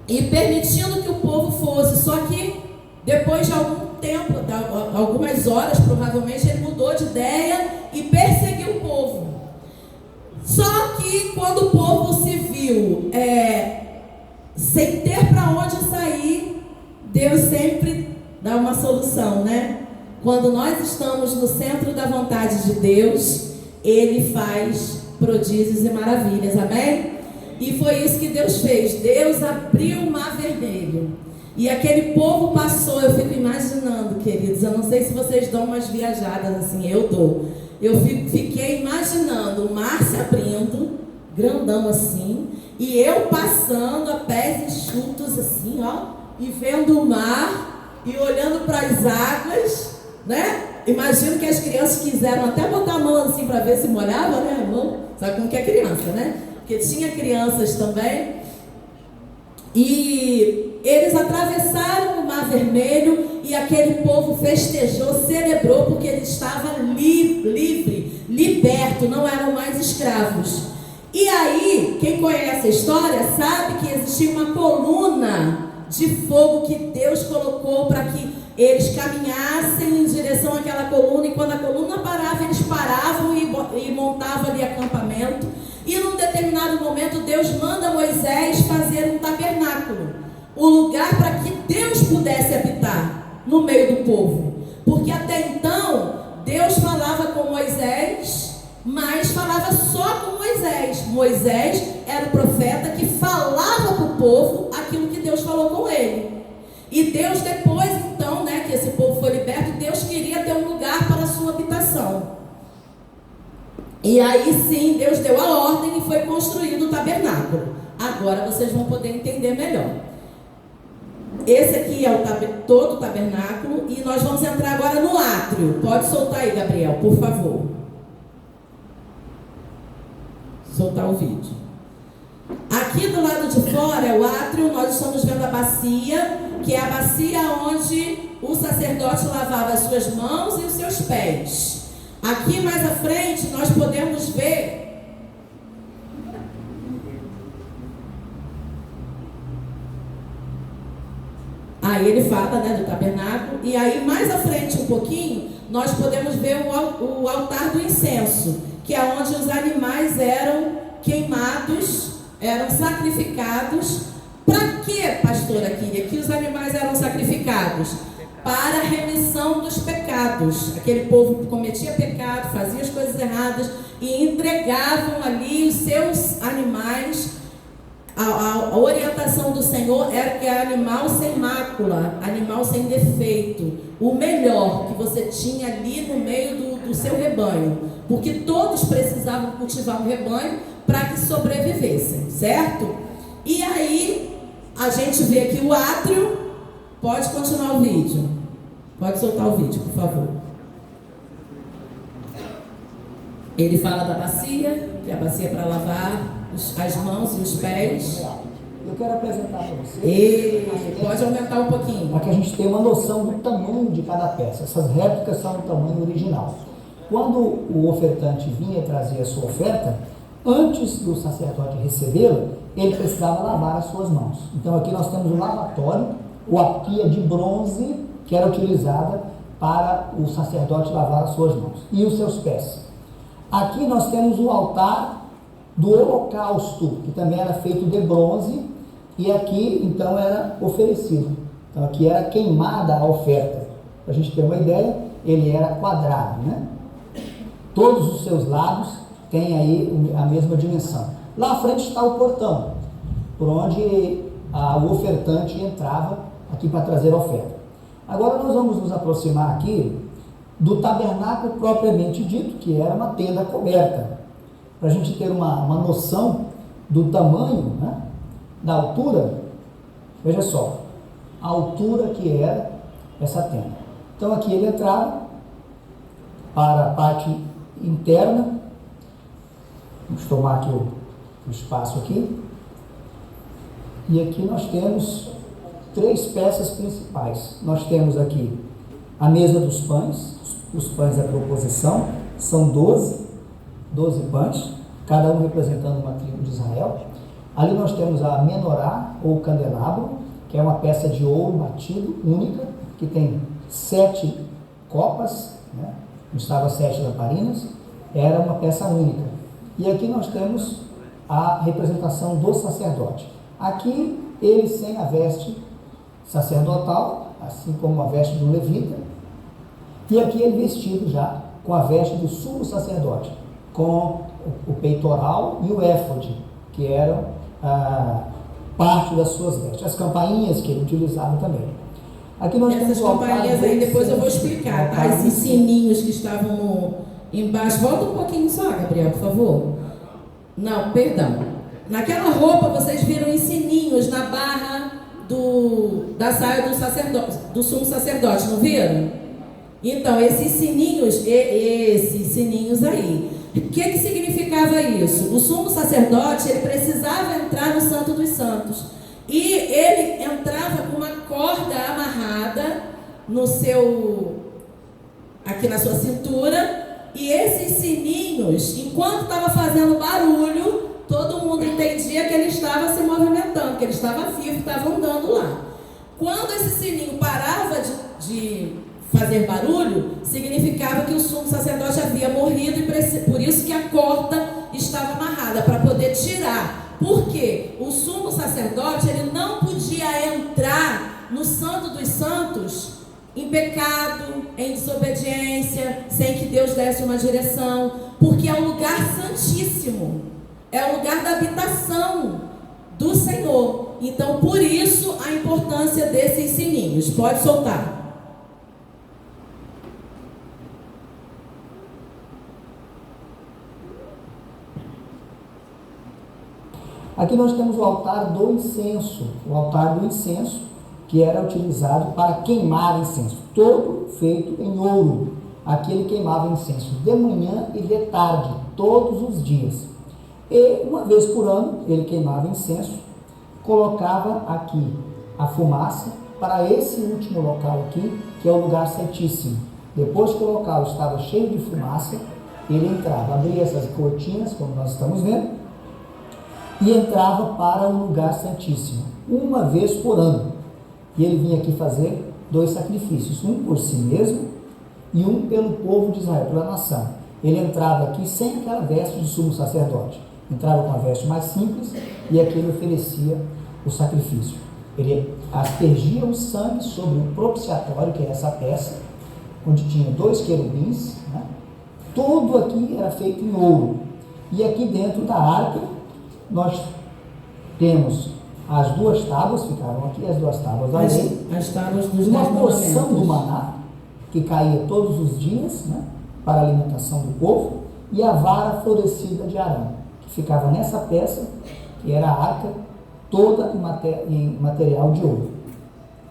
e permitindo que o povo fosse. Só que depois de algum tempo, algumas horas provavelmente, ele mudou de ideia e perseguiu o povo. Só que quando o povo se viu sem ter para onde sair, Deus sempre dá uma solução, né? Quando nós estamos no centro da vontade de Deus, Ele faz prodígios e maravilhas, amém? E foi isso que Deus fez. Deus abriu o mar vermelho e aquele povo passou. Eu fico imaginando, queridos, eu não sei se vocês dão umas viajadas assim, eu dou. Eu fiquei imaginando o mar se abrindo, grandão assim, e eu passando a pés enxutos assim, ó, e vendo o mar e olhando para as águas, né? Imagino que as crianças quiseram até botar a mão assim para ver se molhava, né, irmão? Sabe como que é criança, né? Porque tinha crianças também. E eles atravessaram o Mar Vermelho e aquele povo festejou, celebrou, porque ele estava livre, liberto, não eram mais escravos. E aí, quem conhece a história sabe que existia uma coluna de fogo que Deus colocou para que eles caminhassem em direção àquela coluna, e quando a coluna parava, eles paravam e montavam ali acampamento. E num determinado momento Deus manda Moisés fazer um tabernáculo, um lugar para que Deus pudesse habitar no meio do povo, porque até então Deus falava com Moisés, mas falava só com Moisés. Moisés era o profeta que falava para o povo aquilo que Deus falou com ele. E Deus, depois então, né, que esse povo foi liberto, Deus queria ter um lugar para a sua habitação. E aí sim, Deus deu a ordem e foi construído o tabernáculo. Agora vocês vão poder entender melhor. Esse aqui é todo o tabernáculo, e nós vamos entrar agora no átrio. Pode soltar aí, Gabriel, por favor. Soltar o vídeo. Aqui do lado de fora é o átrio. Nós estamos vendo a bacia, que é a bacia onde o sacerdote lavava as suas mãos e os seus pés. Aqui mais à frente nós podemos ver aí ele fala, né, do tabernáculo. E aí mais à frente um pouquinho nós podemos ver o altar do incenso, que é onde os animais eram queimados, eram sacrificados. Para que, pastora Kíria, que os animais eram sacrificados? Para a remissão dos pecados. Aquele povo cometia pecado, fazia as coisas erradas e entregavam ali os seus animais. A orientação do Senhor era que era animal sem mácula, animal sem defeito, o melhor que você tinha ali no meio do seu rebanho, porque todos precisavam cultivar um rebanho para que sobrevivessem, certo? E aí a gente vê aqui o átrio. Pode continuar o vídeo. Pode soltar o vídeo, por favor. Ele fala da bacia, que é a bacia para lavar as mãos e os pés. Eu quero apresentar para vocês. E pode aumentar um pouquinho. Para que a gente tenha uma noção do tamanho de cada peça. Essas réplicas são o tamanho original. Quando o ofertante vinha trazer a sua oferta, antes do sacerdote recebê-la, ele precisava lavar as suas mãos. Então aqui nós temos o lavatório, ou a pia de bronze que era utilizada para o sacerdote lavar as suas mãos e os seus pés. Aqui nós temos o altar do holocausto, que também era feito de bronze, e aqui então era oferecido. Então aqui era queimada a oferta. Para a gente ter uma ideia, ele era quadrado, né? Todos os seus lados têm aí a mesma dimensão. Lá à frente está o portão, por onde o ofertante entrava aqui para trazer a oferta. Agora nós vamos nos aproximar aqui do tabernáculo propriamente dito, que era uma tenda coberta, para a gente ter uma noção do tamanho, né, da altura. Veja só, a altura que era essa tenda. Então aqui ele entrava para a parte interna. Vamos tomar aqui o espaço aqui. E aqui nós temos 3 peças principais. Nós temos aqui a mesa dos pães, os pães da proposição, são 12 pães, cada um representando uma tribo de Israel. Ali nós temos a menorá, ou candelabro, que é uma peça de ouro batido, única, que tem 7 copas, né? Estava 7 lamparinas, era uma peça única. E aqui nós temos a representação do sacerdote. Aqui ele sem a veste sacerdotal, assim como a veste do levita, e aqui ele vestido já com a veste do sumo sacerdote, com o peitoral e o éfode, que eram parte das suas vestes. As campainhas que ele utilizava também. Aqui nós Essas temos o altar campainhas aí depois eu vou explicar, tá? Esses sininhos que estavam embaixo. Volta um pouquinho só, Gabriel, por favor. Não, perdão. Naquela roupa vocês viram os sininhos na barra da saia do sacerdote, do sumo sacerdote, não viram? Então, esses sininhos aí, o que significava isso? O sumo sacerdote, ele precisava entrar no Santo dos Santos, e ele entrava com uma corda amarrada aqui na sua cintura, e esses sininhos, enquanto estava fazendo barulho, todo mundo entendia que ele estava se movimentando, que ele estava vivo, estava andando lá. Quando esse sininho parava de fazer barulho, significava que o sumo sacerdote havia morrido, e por isso que a corda estava amarrada, para poder tirar. Porque o sumo sacerdote, ele não podia entrar no Santo dos Santos em pecado, em desobediência, sem que Deus desse uma direção, porque é um lugar santíssimo, é o lugar da habitação do Senhor. Então, por isso, a importância desses sininhos. Pode soltar. Aqui nós temos o altar do incenso, que era utilizado para queimar incenso, todo feito em ouro. Aqui ele queimava incenso de manhã e de tarde, todos os dias. E uma vez por ano ele queimava incenso, colocava aqui a fumaça para esse último local aqui, que é o lugar santíssimo. Depois que o local estava cheio de fumaça, ele entrava, abria essas cortinas, como nós estamos vendo, e entrava para o lugar santíssimo, uma vez por ano. E ele vinha aqui fazer 2 sacrifícios, um por si mesmo e um pelo povo de Israel, pela nação. Ele entrava aqui sem aquela veste de sumo sacerdote, entrava com a veste mais simples, e aqui ele oferecia o sacrifício. Ele aspergia o sangue sobre o propiciatório, que é essa peça, onde tinha 2 querubins, né? Tudo aqui era feito em ouro. E aqui dentro da arca nós temos as 2 tábuas, ficaram aqui as 2 tábuas da lei, As tábuas dos uma 10 porção do mandamentos. maná, que caía todos os dias, né, para a alimentação do povo, e a vara florescida de Arão, que ficava nessa peça, que era a arca, toda em material de ouro.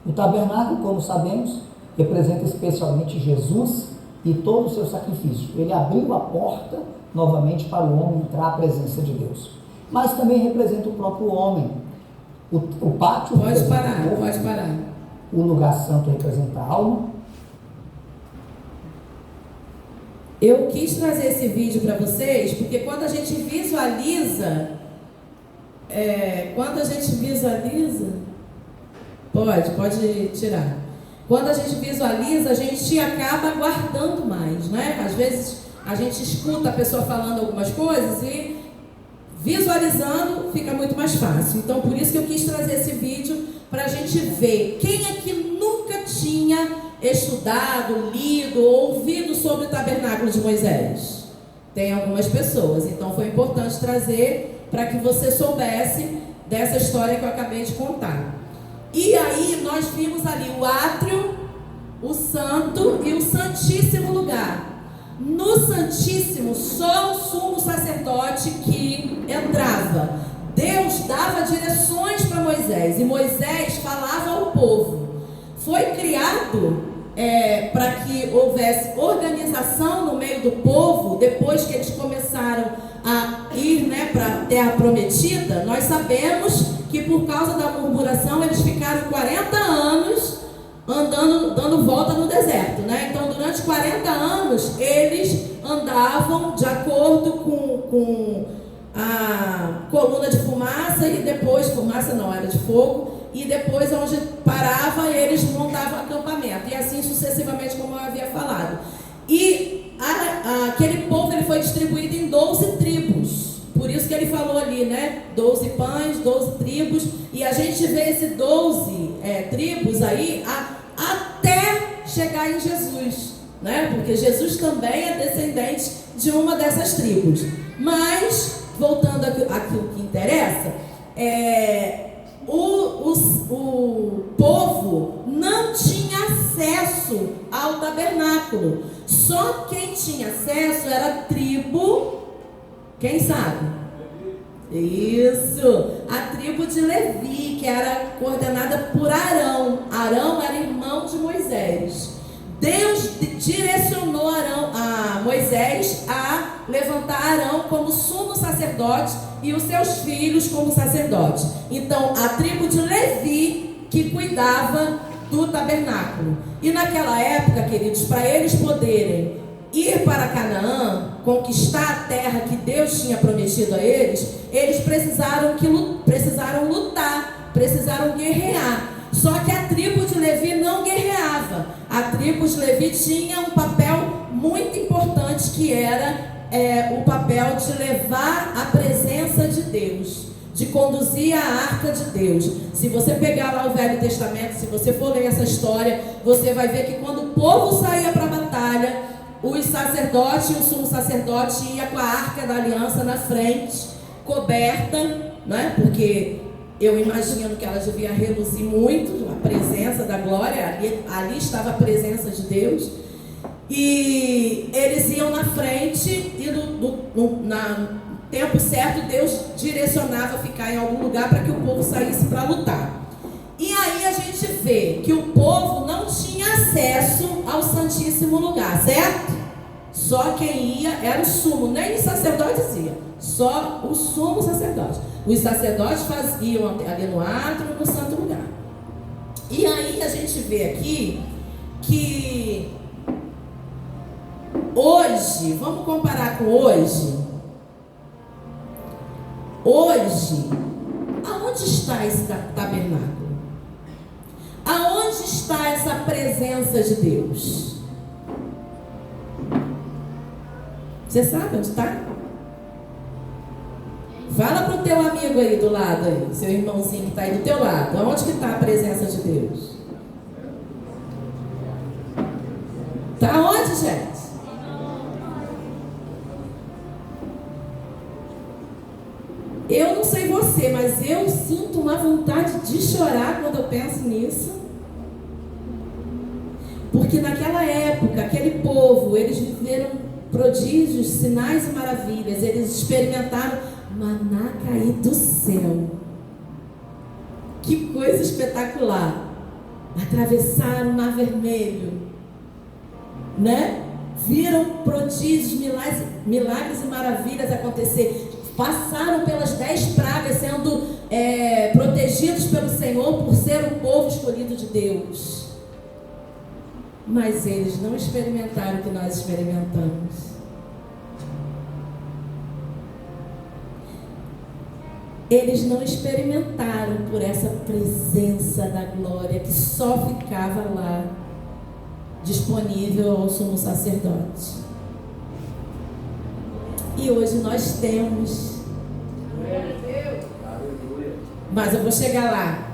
O tabernáculo, como sabemos, representa especialmente Jesus e todo o seu sacrifício. Ele abriu a porta novamente para o homem entrar à presença de Deus. Mas também representa o próprio homem. O pátio Pode representa parar, o corpo, pode parar. o lugar santo representa a alma. Eu quis trazer esse vídeo para vocês, porque quando a gente visualiza, pode tirar. Quando a gente visualiza, a gente acaba guardando mais, né? Às vezes a gente escuta a pessoa falando algumas coisas e visualizando fica muito mais fácil. Então, por isso que eu quis trazer esse vídeo para a gente ver quem é que nunca tinha estudado, lido ou ouvido sobre o tabernáculo de Moisés. Tem algumas pessoas, então foi importante trazer para que você soubesse dessa história que eu acabei de contar. E aí nós vimos ali o átrio, o santo e o santíssimo lugar. No santíssimo, só o sumo sacerdote que entrava. Deus dava direções para Moisés e Moisés falava ao povo. Foi criado para que houvesse organização no meio do povo. Depois que eles começaram a ir, para a terra prometida, nós sabemos que por causa da murmuração eles ficaram 40 anos dando volta no deserto, Então, durante 40 anos, eles andavam de acordo com a coluna de fumaça e depois, fumaça não, era de fogo, e depois onde parava, eles montavam acampamento, e assim sucessivamente, como eu havia falado. E aquele povo ele foi distribuído em 12 tribos. Por isso que ele falou ali, 12 pães, 12 tribos. E a gente vê esse 12 tribos aí até chegar em Jesus, Porque Jesus também é descendente de uma dessas tribos. Mas, voltando àquilo que interessa, o povo não tinha acesso ao tabernáculo. Só quem tinha acesso era a tribo. Quem sabe? Isso, a tribo de Levi, que era coordenada por Arão. Arão era irmão de Moisés. Deus direcionou a Moisés a levantar Arão como sumo sacerdote e os seus filhos como sacerdote. Então, a tribo de Levi que cuidava do tabernáculo. E naquela época, queridos, para eles poderem ir para Canaã, conquistar a terra que Deus tinha prometido a eles, eles precisaram lutar, precisaram guerrear. Só que a tribo de Levi não guerreava. A tribo de Levi tinha um papel muito importante, que era o papel de levar a presença de Deus, de conduzir a arca de Deus. Se você pegar lá o Velho Testamento, se você for ler essa história, você vai ver que quando o povo saía para a batalha, os sacerdotes e o sumo sacerdote ia com a arca da aliança na frente, coberta, Porque eu imagino que ela devia reluzir muito, a presença da glória, ali estava a presença de Deus. E eles iam na frente e no tempo certo Deus direcionava ficar em algum lugar para que o povo saísse para lutar. E aí a gente vê que o povo não tinha acesso ao Santíssimo Lugar, certo? Só quem ia era o sumo, nem os sacerdotes iam, só o sumo sacerdote. Os sacerdotes iam ali no átrio, no santo lugar. E aí a gente vê aqui que hoje, vamos comparar com hoje. Hoje, aonde está esse tabernáculo? Aonde está essa presença de Deus? Você sabe onde está? Fala para o teu amigo aí do lado, aí, seu irmãozinho que está aí do teu lado. Aonde que está a presença de Deus? Está onde, gente? Eu não sei você, mas eu sinto uma vontade de chorar quando eu penso nisso. Porque naquela época, aquele povo, eles viveram prodígios, sinais e maravilhas. Eles experimentaram maná cair do céu. Que coisa espetacular. Atravessaram o Mar Vermelho, viram prodígios, milagres e maravilhas acontecer, passaram pelas 10 pragas, sendo protegidos pelo Senhor por ser o povo escolhido de Deus. Mas eles não experimentaram o que nós experimentamos. Eles não experimentaram por essa presença da glória que só ficava lá, disponível ao sumo sacerdote. E hoje nós temos. Mas eu vou chegar lá.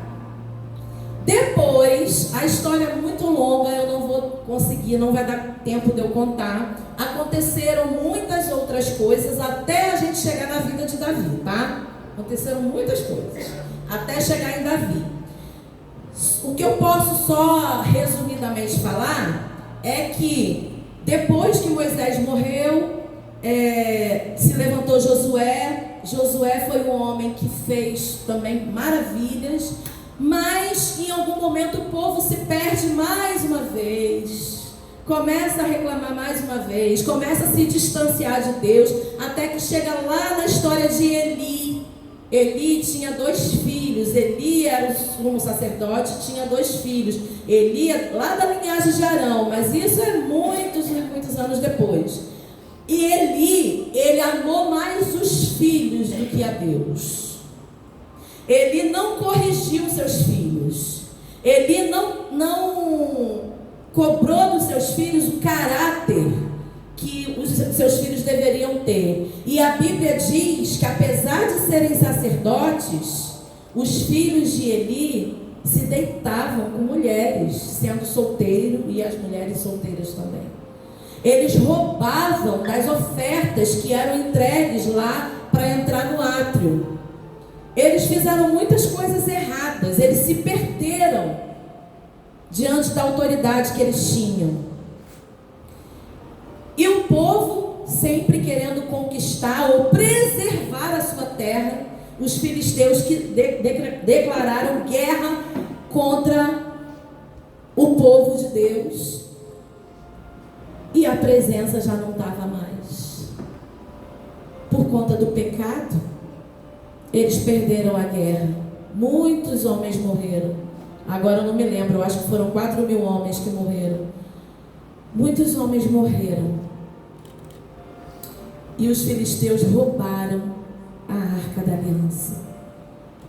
Depois, a história é muito longa, eu não vou conseguir, não vai dar tempo de eu contar. Aconteceram muitas outras coisas até a gente chegar na vida de Davi, tá? Aconteceram muitas coisas até chegar em Davi. O que eu posso só resumidamente falar é que depois que Moisés morreu, se levantou Josué. Josué foi um homem que fez também maravilhas, mas em algum momento o povo se perde mais uma vez, começa a reclamar mais uma vez, começa a se distanciar de Deus, até que chega lá na história de Eli. Eli tinha 2 filhos. Eli era o sumo sacerdote, tinha 2 filhos. Eli é lá da linhagem de Arão, mas isso é muitos anos depois. E Eli, ele amou mais os filhos do que a Deus. Ele não corrigiu seus filhos. Ele não cobrou dos seus filhos o caráter que os seus filhos deveriam ter. E a Bíblia diz que, apesar de serem sacerdotes, os filhos de Eli se deitavam com mulheres, sendo solteiro, e as mulheres solteiras também. Eles roubavam das ofertas que eram entregues lá para entrar no átrio. Eles fizeram muitas coisas erradas, eles se perderam diante da autoridade que eles tinham. E o povo, sempre querendo conquistar ou preservar a sua terra, os filisteus que declararam guerra contra o povo de Deus. E a presença já não estava mais. Por conta do pecado, eles perderam a guerra. Muitos homens morreram. Agora eu não me lembro, eu acho que foram 4.000 homens que morreram. Muitos homens morreram. E os filisteus roubaram a arca da aliança.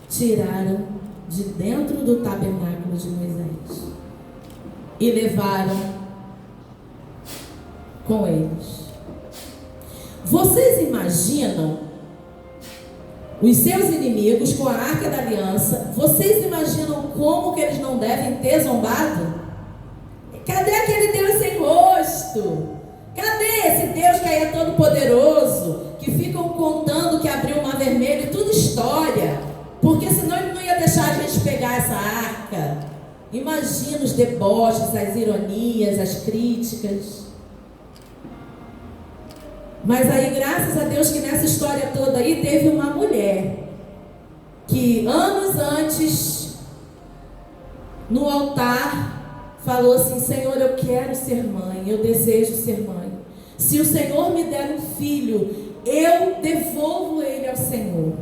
Tiraram de dentro do tabernáculo de Moisés. E levaram com eles. Vocês imaginam os seus inimigos com a arca da aliança? Vocês imaginam como que eles não devem ter zombado? Cadê aquele Deus sem rosto? Cadê esse Deus que aí é todo poderoso, que ficam contando que abriu o mar vermelho, tudo história, porque senão ele não ia deixar a gente pegar essa arca? Imagina os deboches, as ironias, as críticas. Mas aí, graças a Deus, que nessa história toda aí teve uma mulher que anos antes, no altar, falou assim: Senhor, eu quero ser mãe, eu desejo ser mãe. Se o Senhor me der um filho, eu devolvo ele ao Senhor.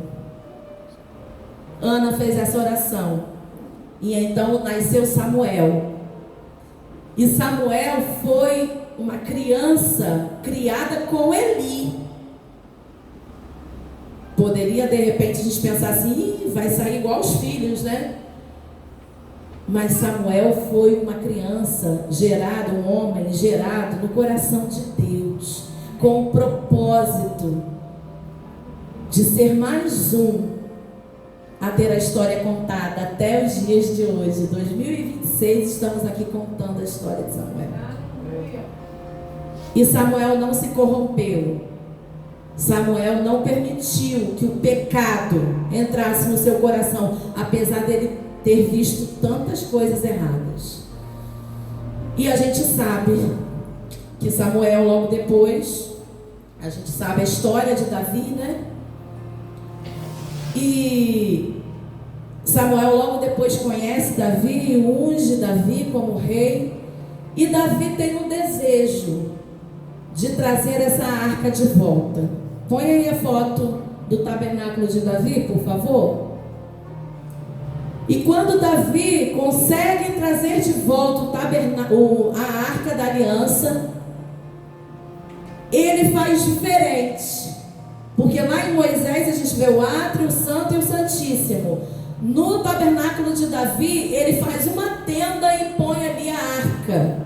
Ana fez essa oração. E então nasceu Samuel. E Samuel foi uma criança criada com Eli. Poderia de repente a gente pensar assim: vai sair igual os filhos, né? Mas Samuel foi uma criança gerada, um homem gerado no coração de Deus, com o propósito de ser mais um a ter a história contada até os dias de hoje. 2026, estamos aqui contando a história de Samuel. E Samuel não se corrompeu. Samuel não permitiu que o pecado entrasse no seu coração, apesar dele ter visto tantas coisas erradas. E a gente sabe que Samuel, logo depois, a gente sabe a história de Davi, né? E Samuel logo depois conhece Davi e unge Davi como rei. E Davi tem um desejo de trazer essa arca de volta. Põe aí a foto do tabernáculo de Davi, por favor. E quando Davi consegue trazer de volta a arca da aliança, ele faz diferente. Porque lá em Moisés a gente vê o átrio, o santo e o santíssimo. No tabernáculo de Davi, ele faz uma tenda e põe ali a arca.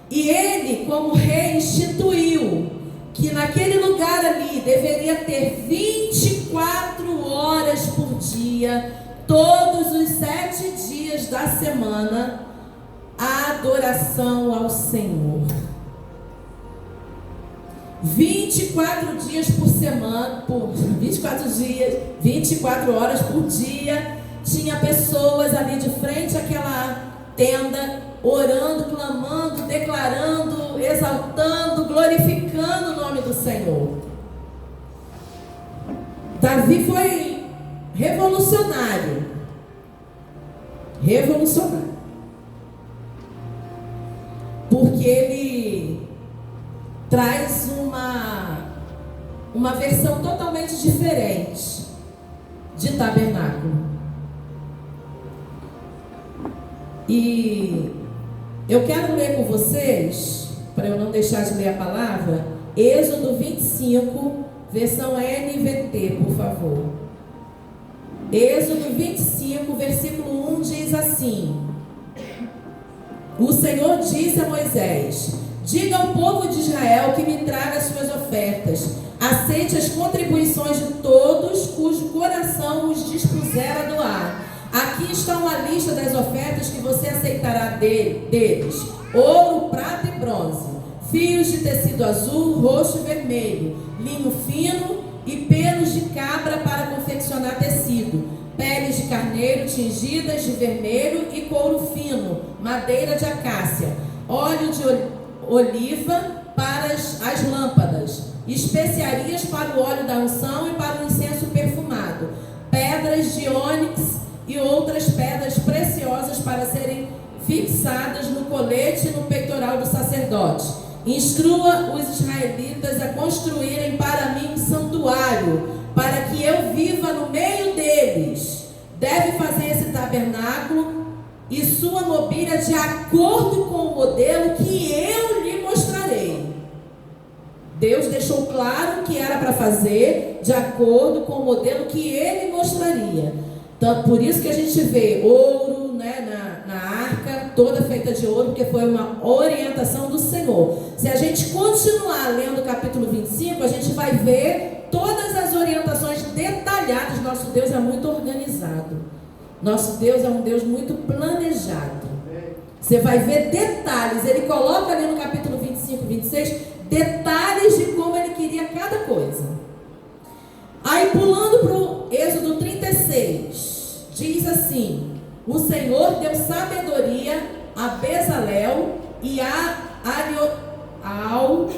E ele, como rei, instituiu que naquele lugar ali deveria ter 24 horas por dia, todos os 7 dias da semana, a adoração ao Senhor. 24 dias por semana, 24 horas por dia, tinha pessoas ali de frente àquela tenda, orando, clamando, declarando, exaltando, glorificando o nome do Senhor. Davi foi revolucionário. Porque ele traz uma versão totalmente diferente de tabernáculo. E eu quero ler com vocês, para eu não deixar de ler a palavra, Êxodo 25, versão NVT, por favor. Êxodo 25, versículo 1 diz assim: O Senhor disse a Moisés: Diga ao povo de Israel que me traga as suas ofertas. Aceite as contribuições de todos cujo coração os dispuser a doar. Aqui está uma lista das ofertas que você aceitará deles: ouro, prata e bronze, fios de tecido azul, roxo e vermelho, linho fino e pelos de cabra para confeccionar tecido, peles de carneiro tingidas de vermelho e couro fino, madeira de acácia, óleo de oliva para as lâmpadas, especiarias para o óleo da unção e para o incenso perfumado, pedras de ônix e outras pedras preciosas para serem fixadas no colete e no peitoral do sacerdote. Instrua os israelitas a construírem para mim um santuário, para que eu viva no meio deles. Deve fazer esse tabernáculo e sua mobília de acordo com o modelo que eu lhe mostrarei. Deus deixou claro que era para fazer de acordo com o modelo que ele mostraria. Então, por isso que a gente vê ouro, né, na arca, toda feita de ouro, porque foi uma orientação do Senhor. Se a gente continuar lendo o capítulo 25, a gente vai ver todas as orientações detalhadas. Nosso Deus é muito organizado. Nosso Deus é um Deus muito planejado. Você vai ver detalhes. Ele coloca ali no capítulo 25, 26, detalhes de como ele queria cada coisa. Aí pulando para o Êxodo 36, diz assim: O Senhor deu sabedoria a Bezalel e a Aholiabe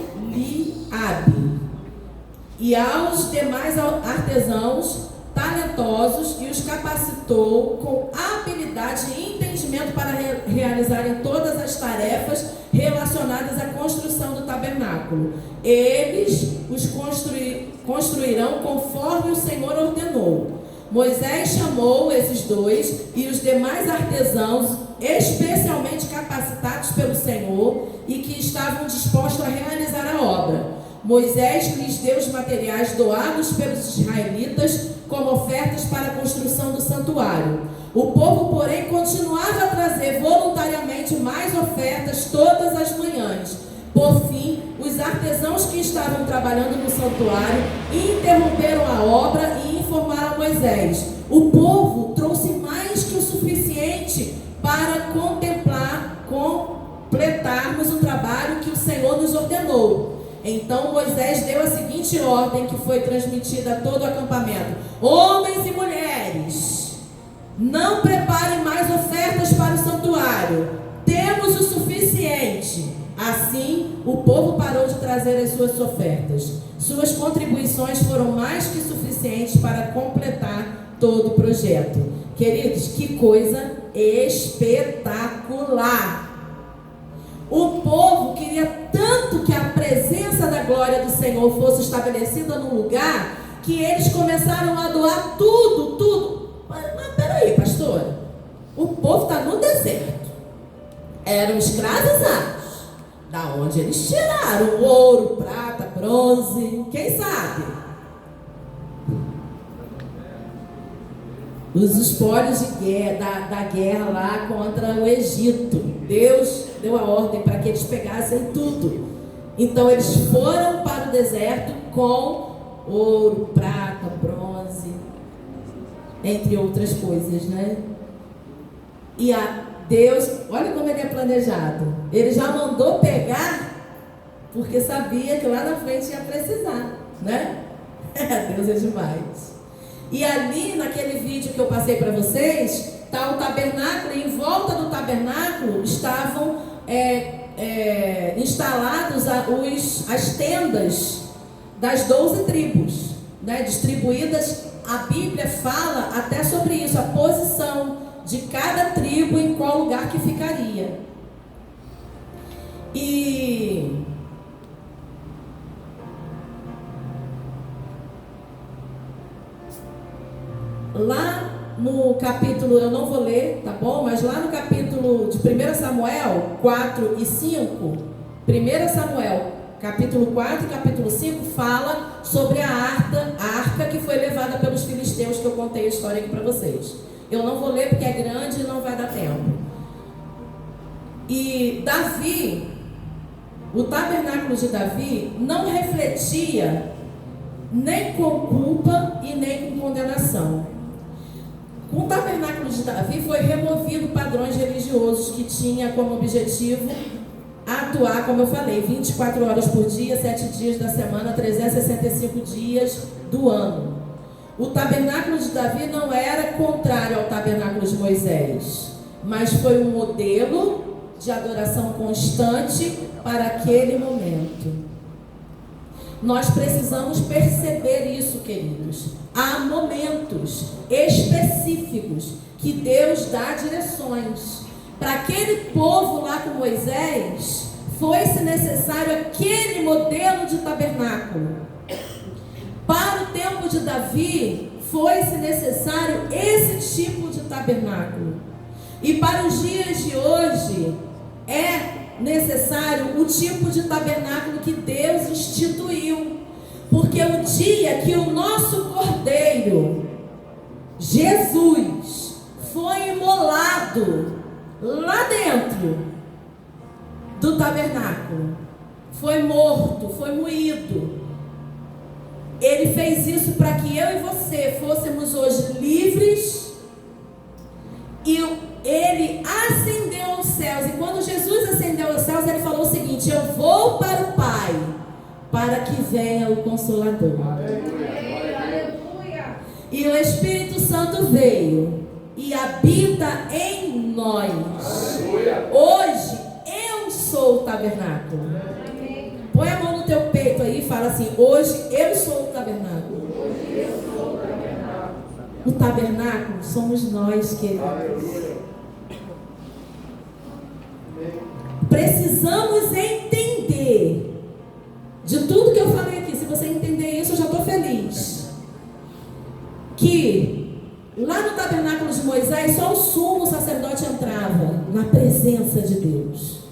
e aos demais artesãos talentosos, e os capacitou com habilidade e entendimento para realizarem todas as tarefas relacionadas à construção do tabernáculo. Eles os construirão conforme o Senhor ordenou. Moisés chamou esses dois e os demais artesãos especialmente capacitados pelo Senhor e que estavam dispostos a realizar a obra. Moisés lhes deu os materiais doados pelos israelitas como ofertas para a construção do santuário. O povo, porém, continuava a trazer voluntariamente mais ofertas todas as manhãs. Por fim, os artesãos que estavam trabalhando no santuário interromperam a obra e informaram a Moisés: o povo trouxe mais que o suficiente para completarmos o trabalho que o Senhor nos ordenou. Então Moisés deu a seguinte ordem, que foi transmitida a todo o acampamento: homens e mulheres, não preparem mais ofertas para o santuário, temos o suficiente. Assim, o povo parou de trazer as suas ofertas. Suas contribuições foram mais que suficientes para completar todo o projeto. Queridos, que coisa espetacular! O povo queria tanto que a presença glória do Senhor fosse estabelecida num lugar, que eles começaram a doar tudo. Mas peraí, pastora, o povo está no deserto, eram escravizados. Da onde eles tiraram ouro, prata, bronze? Quem sabe? Os espólios de guerra, da guerra lá contra o Egito. Deus deu a ordem para que eles pegassem tudo. Então eles foram para o deserto com ouro, prata, bronze, entre outras coisas, né? E Deus, olha como ele é planejado. Ele já mandou pegar, porque sabia que lá na frente ia precisar, né? Deus é demais. E ali, naquele vídeo que eu passei para vocês, está o tabernáculo, e em volta do tabernáculo estavam instalados as tendas das 12 tribos, né? Distribuídas. A Bíblia fala até sobre isso, a posição de cada tribo em qual lugar que ficaria. E lá no capítulo, eu não vou ler, tá bom? Mas lá no capítulo de 1 Samuel 4 e 5, 1 Samuel capítulo 4 e capítulo 5 fala sobre a arca que foi levada pelos filisteus, que eu contei a história aqui para vocês. Eu não vou ler porque é grande e não vai dar tempo. E Davi, o tabernáculo de Davi não refletia nem com culpa e nem com condenação. Com o tabernáculo de Davi foi removido padrões religiosos que tinha como objetivo atuar, como eu falei, 24 horas por dia, 7 dias da semana, 365 dias do ano. O tabernáculo de Davi não era contrário ao tabernáculo de Moisés, mas foi um modelo de adoração constante para aquele momento. Nós precisamos perceber isso, queridos. Há momentos específicos que Deus dá direções. Para aquele povo lá com Moisés, foi-se necessário aquele modelo de tabernáculo. Para o tempo de Davi, foi-se necessário esse tipo de tabernáculo. E para os dias de hoje, é necessário o tipo de tabernáculo que Deus instituiu. Porque o dia que o nosso Cordeiro, Jesus, foi imolado lá dentro do tabernáculo, foi morto, foi moído, ele fez isso para que eu e você fôssemos hoje livres. E ele ascendeu aos céus. E quando Jesus ascendeu aos céus, ele falou o seguinte: eu vou para o Pai, para que venha o Consolador. E o Espírito Santo veio e habita em nós. Hoje eu sou o tabernáculo. Põe a mão no teu peito aí e fala assim: hoje eu sou o tabernáculo. O tabernáculo somos nós, queridos. Precisamos entender de tudo que eu falei aqui. Se você entender isso, eu já estou feliz. Que lá no tabernáculo de Moisés, só o sumo sacerdote entrava na presença de Deus.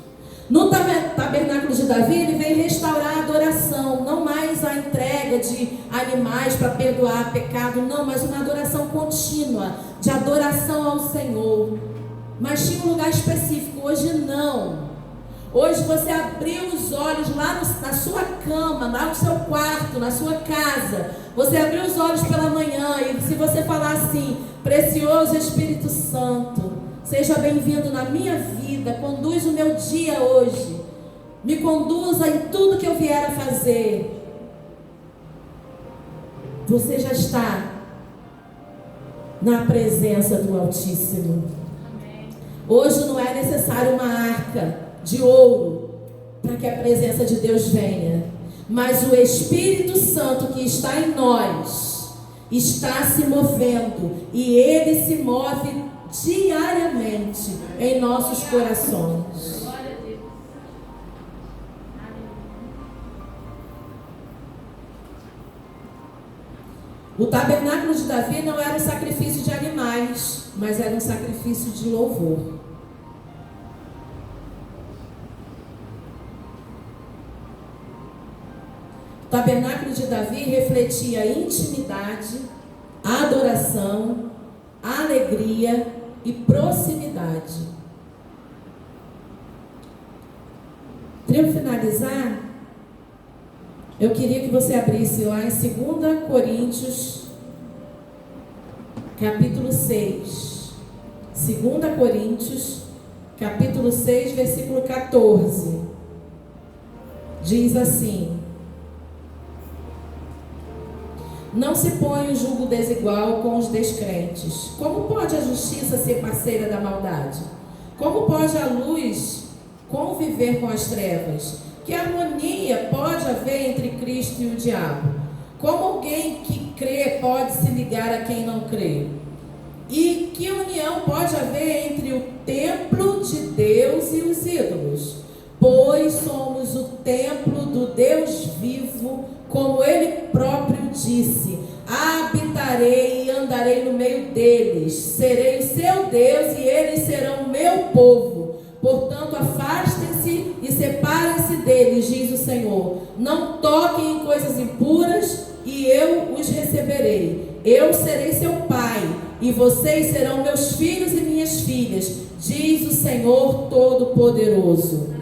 No tabernáculo de Davi, ele veio restaurar a adoração, não mais a entrega de animais para perdoar pecado, não, mas uma adoração contínua, de adoração ao Senhor. Mas tinha um lugar específico. Hoje não. Hoje você abriu os olhos lá na sua cama, lá no seu quarto, na sua casa. Você abriu os olhos pela manhã e se você falar assim: precioso Espírito Santo, seja bem-vindo na minha vida, conduz o meu dia hoje, me conduza em tudo que eu vier a fazer. Você já está na presença do Altíssimo. Hoje não é necessário uma arca de ouro para que a presença de Deus venha, mas o Espírito Santo que está em nós está se movendo, e ele se move diariamente em nossos corações. O tabernáculo de Davi não era um sacrifício de animais, mas era um sacrifício de louvor. O tabernáculo de Davi refletia intimidade, adoração, alegria e proximidade. Para eu finalizar, eu queria que você abrisse lá em 2 Coríntios, capítulo 6. 2 Coríntios, capítulo 6, versículo 14. Diz assim: não se põe o julgo desigual com os descrentes. Como pode a justiça ser parceira da maldade? Como pode a luz conviver com as trevas? Que harmonia pode haver entre Cristo e o diabo? Como alguém que crê pode se ligar a quem não crê? E que união pode haver entre o templo de Deus e os ídolos? Pois somos o templo do Deus vivo, como Ele próprio disse: habitarei e andarei no meio deles, serei o seu Deus e eles serão o meu povo. Portanto, afastem-se e separem-se deles, diz o Senhor. Não toquem em coisas impuras e eu os receberei. Eu serei seu pai e vocês serão meus filhos e minhas filhas, diz o Senhor Todo-Poderoso.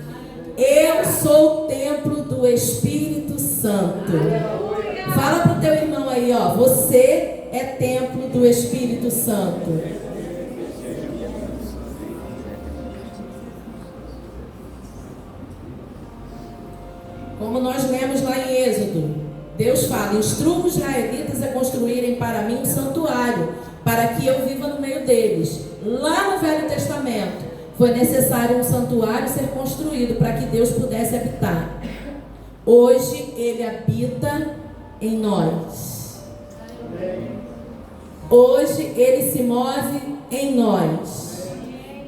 Eu sou o templo do Espírito Santo. Fala para o teu irmão aí, ó. Você é templo do Espírito Santo. Como nós lemos lá em Êxodo, Deus fala: instrua os israelitas a construírem para mim um santuário, para que eu viva no meio deles. Lá no Velho Testamento, foi necessário um santuário ser construído para que Deus pudesse habitar. Hoje, Ele habita em nós. Hoje, Ele se move em nós.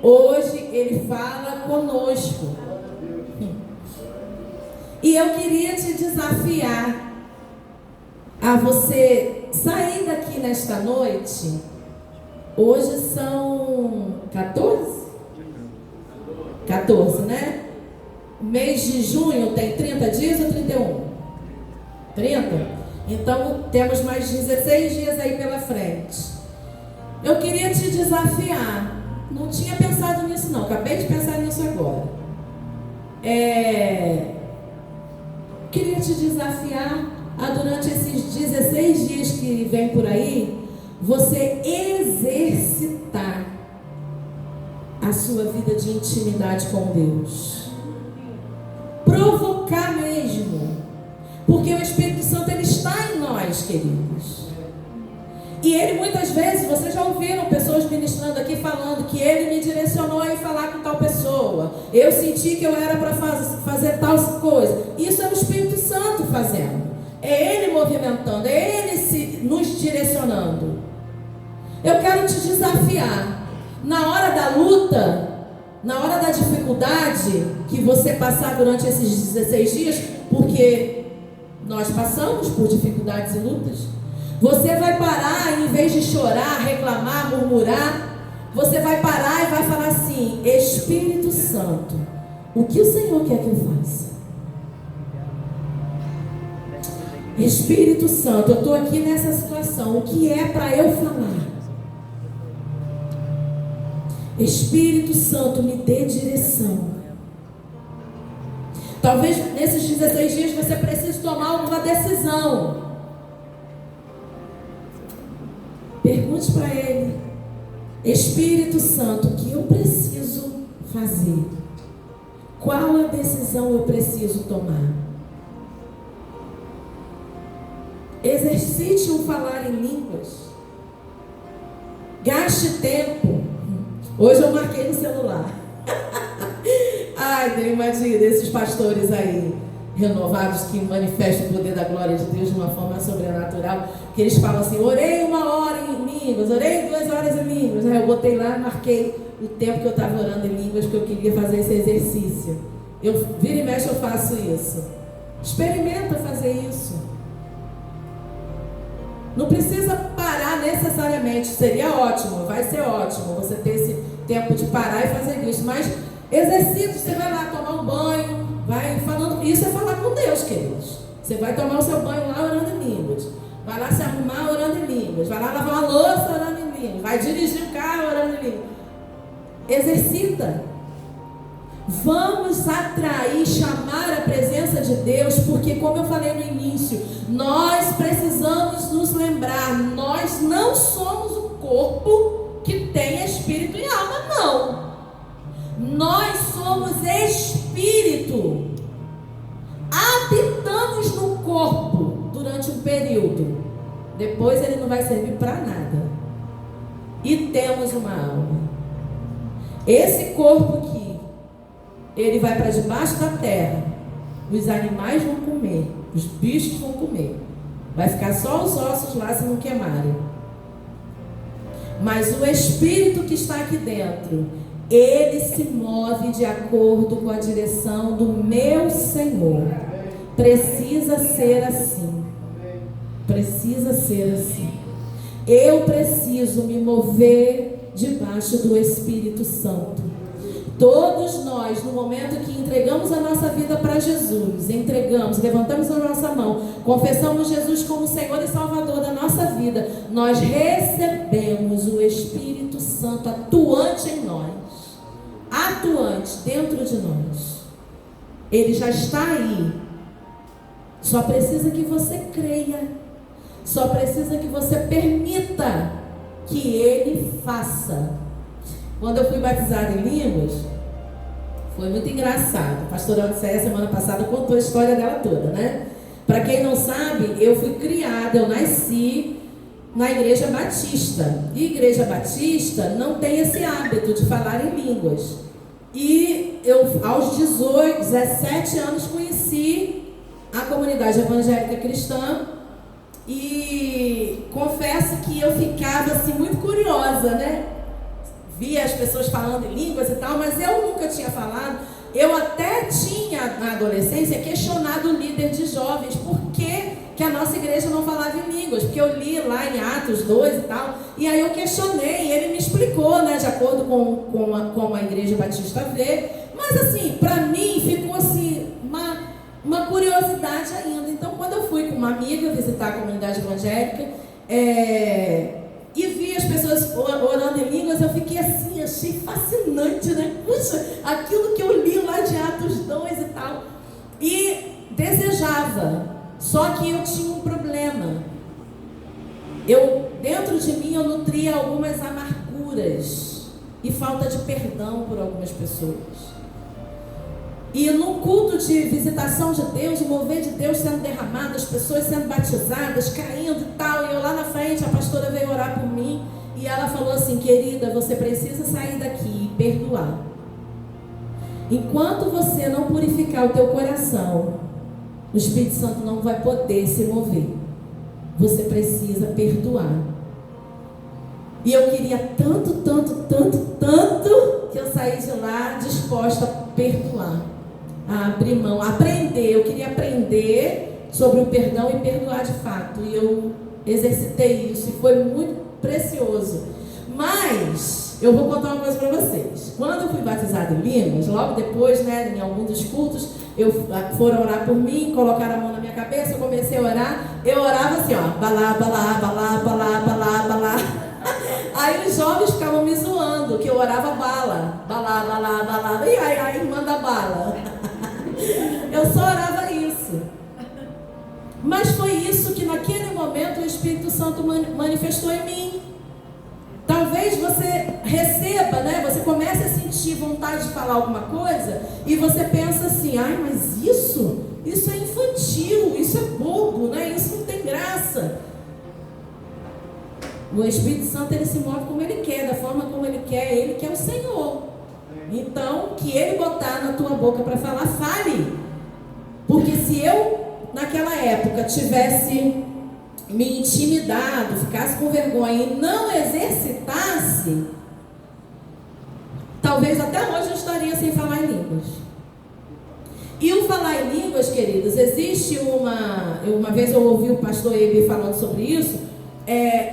Hoje, Ele fala conosco. E eu queria te desafiar a você sair daqui nesta noite. Hoje são 14? 14, né? O mês de junho tem 30 dias ou 31? 30? Então temos mais 16 dias aí pela frente. Eu queria te desafiar. Não tinha pensado nisso não, acabei de pensar nisso agora. Queria te desafiar a, durante esses 16 dias que vem por aí, você exercitar a sua vida de intimidade com Deus. Provocar mesmo. Porque o Espírito Santo, ele está em nós, queridos. E ele, muitas vezes, vocês já ouviram pessoas ministrando aqui falando que ele me direcionou a ir falar com tal pessoa. Eu senti que eu era para fazer tal coisa. Isso é o Espírito Santo fazendo. É ele movimentando, é ele nos direcionando. Eu quero te desafiar. Na hora da luta, na hora da dificuldade que você passar durante esses 16 dias, porque nós passamos por dificuldades e lutas, você vai parar, em vez de chorar, reclamar, murmurar, você vai parar e vai falar assim: Espírito Santo, o que o Senhor quer que eu faça? Espírito Santo, eu estou aqui nessa situação, o que é para eu falar? Espírito Santo, me dê direção. Talvez nesses 16 dias você precise tomar alguma decisão. Pergunte para ele: Espírito Santo, o que eu preciso fazer? Qual a decisão eu preciso tomar? Exercite o falar em línguas. Gaste tempo. Hoje eu marquei no celular. Ai, nem imagina esses pastores aí renovados que manifestam o poder da glória de Deus de uma forma sobrenatural, que eles falam assim: orei 1 hora em línguas, orei 2 horas em línguas. Aí eu botei lá, marquei o tempo que eu estava orando em línguas, que eu queria fazer esse exercício. Eu vira e mexe, eu faço isso. Experimenta fazer isso. Não precisa parar necessariamente, seria ótimo, vai ser ótimo você ter esse tempo de parar e fazer isso, mas exercício, você vai lá tomar um banho, vai falando, isso é falar com Deus, queridos. Você vai tomar o seu banho lá orando em línguas, vai lá se arrumar orando em línguas, vai lá lavar uma louça orando em línguas, vai dirigir o carro orando em línguas. Exercita. Vamos atrair, chamar a presença de Deus, porque como eu falei no início, nós precisamos nos lembrar, nós não somos o corpo que tem espírito e alma, não. Nós somos espírito. Habitamos no corpo durante um período. Depois ele não vai servir para nada. E temos uma alma. Esse corpo aqui, ele vai para debaixo da terra. Os animais vão comer, os bichos vão comer. Vai ficar só os ossos lá se não queimarem. Mas o espírito que está aqui dentro, ele se move de acordo com a direção do meu Senhor. Precisa ser assim. Precisa ser assim. Eu preciso me mover debaixo do Espírito Santo. Todos nós, no momento que entregamos a nossa vida para Jesus, levantamos a nossa mão, confessamos Jesus como Senhor e Salvador da nossa vida, nós recebemos o Espírito Santo atuante em nós, atuante dentro de nós. Ele já está aí. Só precisa que você creia, só precisa que você permita que Ele faça. Quando eu fui batizada em línguas, foi muito engraçado. A pastora Odisseia, semana passada, contou a história dela toda, né? Para quem não sabe, eu fui criada, eu nasci na Igreja Batista. E Igreja Batista não tem esse hábito de falar em línguas. E eu, aos 17 anos, conheci a comunidade evangélica cristã. E confesso que eu ficava assim muito curiosa, né? Via as pessoas falando em línguas e tal, mas eu nunca tinha falado. Eu até tinha, na adolescência, questionado o líder de jovens por que a nossa igreja não falava em línguas, porque eu li lá em Atos 2 e tal, e aí eu questionei, e ele me explicou, né, de acordo com a Igreja Batista vê, mas assim, para mim ficou assim, uma curiosidade ainda. Então, quando eu fui com uma amiga visitar a comunidade evangélica, e vi as pessoas orando em línguas, eu fiquei assim, achei fascinante, né? Puxa, aquilo que eu li lá de Atos 2 e tal. E desejava, só que eu tinha um problema. Dentro de mim, eu nutria algumas amarguras e falta de perdão por algumas pessoas. E no culto de visitação de Deus, o mover de Deus sendo derramado, as pessoas sendo batizadas, caindo e tal, e eu lá na frente, a pastora veio orar por mim, e ela falou assim: querida, você precisa sair daqui e perdoar. Enquanto você não purificar o teu coração, o Espírito Santo não vai poder se mover. Você precisa perdoar. E eu queria tanto, que eu saí de lá disposta a perdoar, a abrir mão, a aprender. Eu queria aprender sobre o perdão e perdoar de fato. E eu exercitei isso e foi muito precioso. Mas eu vou contar uma coisa para vocês. Quando eu fui batizada em línguas, logo depois, né, em algum dos cultos, foram orar por mim, colocaram a mão na minha cabeça, eu comecei a orar. Eu orava assim, ó, balá, balá, balá, balá, balá, balá. Aí os jovens ficavam me zoando, que eu orava bala, balá, balá, balá, e aí a irmã da bala. Eu só orava isso. Mas foi isso que naquele momento o Espírito Santo manifestou em mim. Talvez você receba, né? Você comece a sentir vontade de falar alguma coisa e você pensa assim: ai, mas isso é infantil, isso é bobo, né? Isso não tem graça. O Espírito Santo, ele se move como ele quer, da forma como ele quer o Senhor. Então, que ele botar na tua boca para falar, fale. Porque se eu, naquela época, tivesse me intimidado, ficasse com vergonha e não exercitasse, talvez até hoje eu estaria sem falar em línguas. E o falar em línguas, queridos, existe uma vez eu ouvi o pastor Ebi falando sobre isso.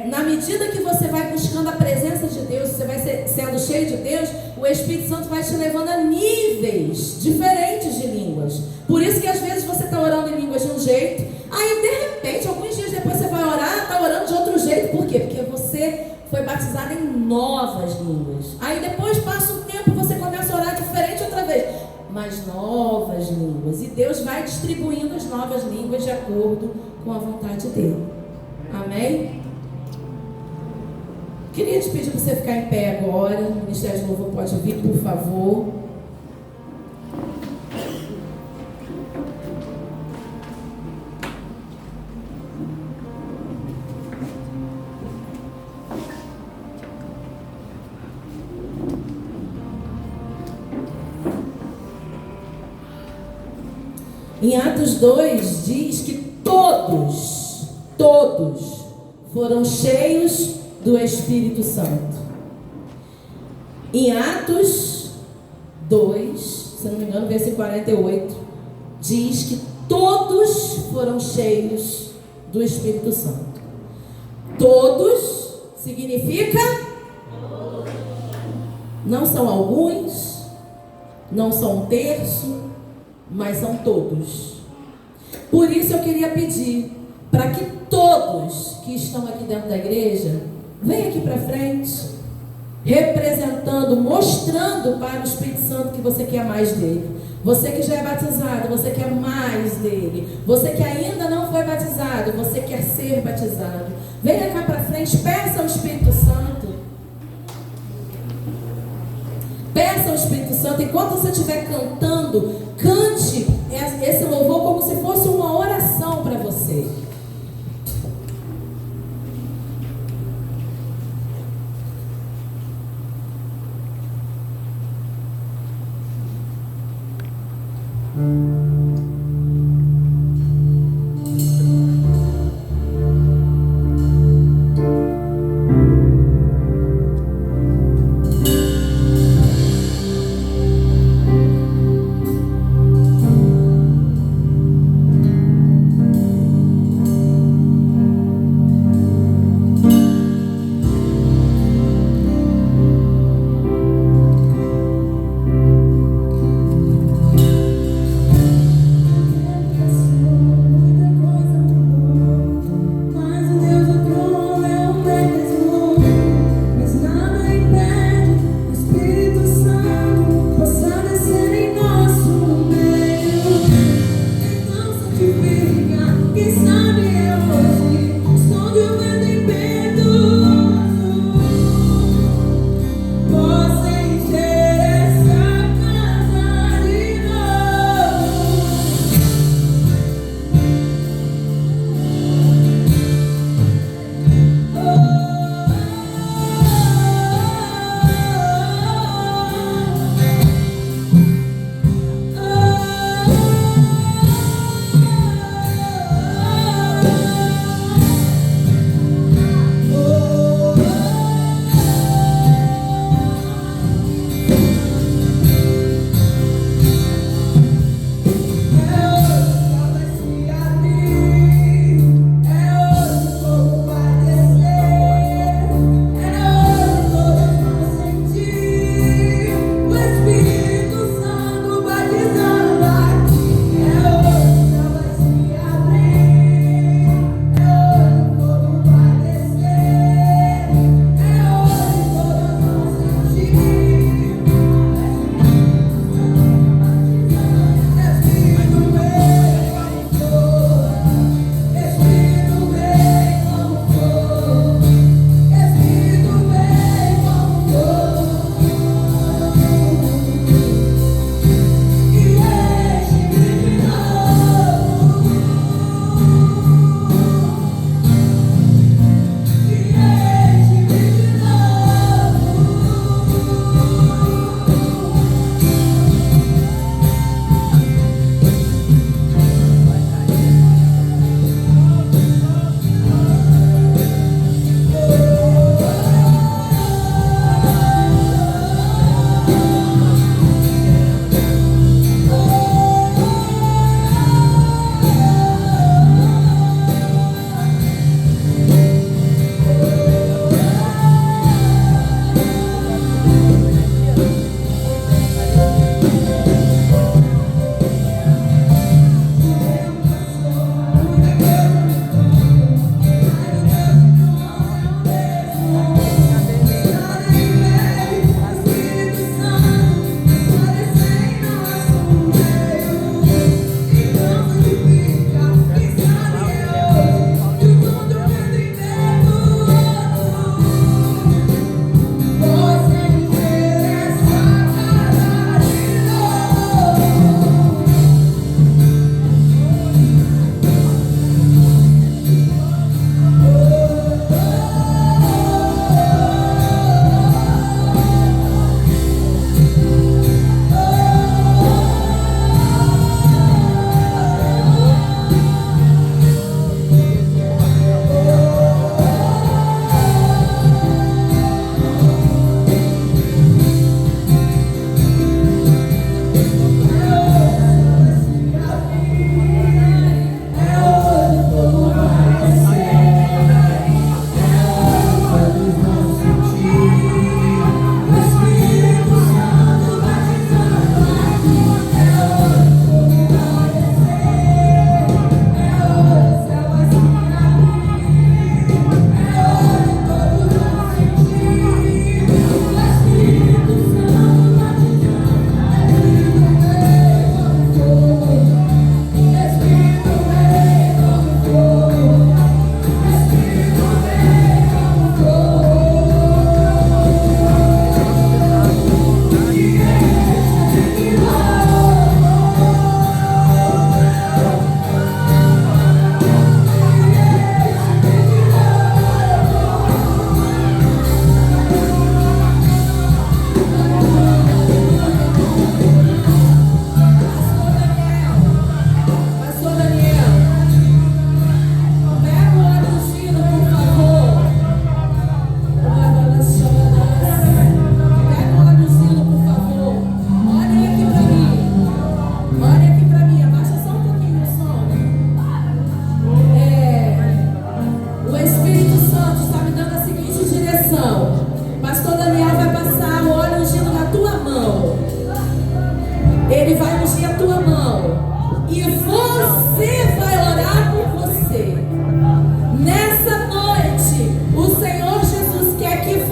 na medida que você vai buscando a presença de Deus, você vai sendo cheio de Deus, o Espírito Santo vai te levando a níveis diferentes de línguas. Por isso que às vezes você está orando em línguas de um jeito, aí de repente, alguns dias depois você vai orar, está orando de outro jeito. Por quê? Porque você foi batizado em novas línguas. Aí depois passa um tempo, você começa a orar diferente outra vez, mas novas línguas. E Deus vai distribuindo as novas línguas de acordo com a vontade dele. Amém? Queria te pedir para você ficar em pé agora. O Ministério de Louvor pode vir, por favor. Em Atos 2 diz que todos foram cheios do Espírito Santo. Em Atos 2, se não me engano, versículo 48, diz que todos foram cheios do Espírito Santo. Todos significa não são alguns, não são um terço, mas são todos. Por isso eu queria pedir para que todos que estão aqui dentro da igreja venham aqui para frente, representando, mostrando para o Espírito Santo que você quer mais dele. Você que já é batizado, você quer mais dele. Você que ainda não foi batizado, você quer ser batizado. Venha cá para frente, peça ao Espírito Santo. Peça ao Espírito Santo, enquanto você estiver cantando, cante esse louvor como se fosse uma oração para você.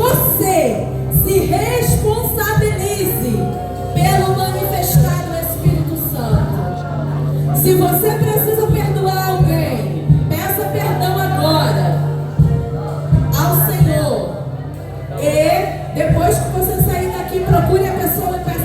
você se responsabilize pelo manifestar do Espírito Santo. Se você precisa perdoar alguém, peça perdão agora ao Senhor. E depois que você sair daqui, procure a pessoa e peça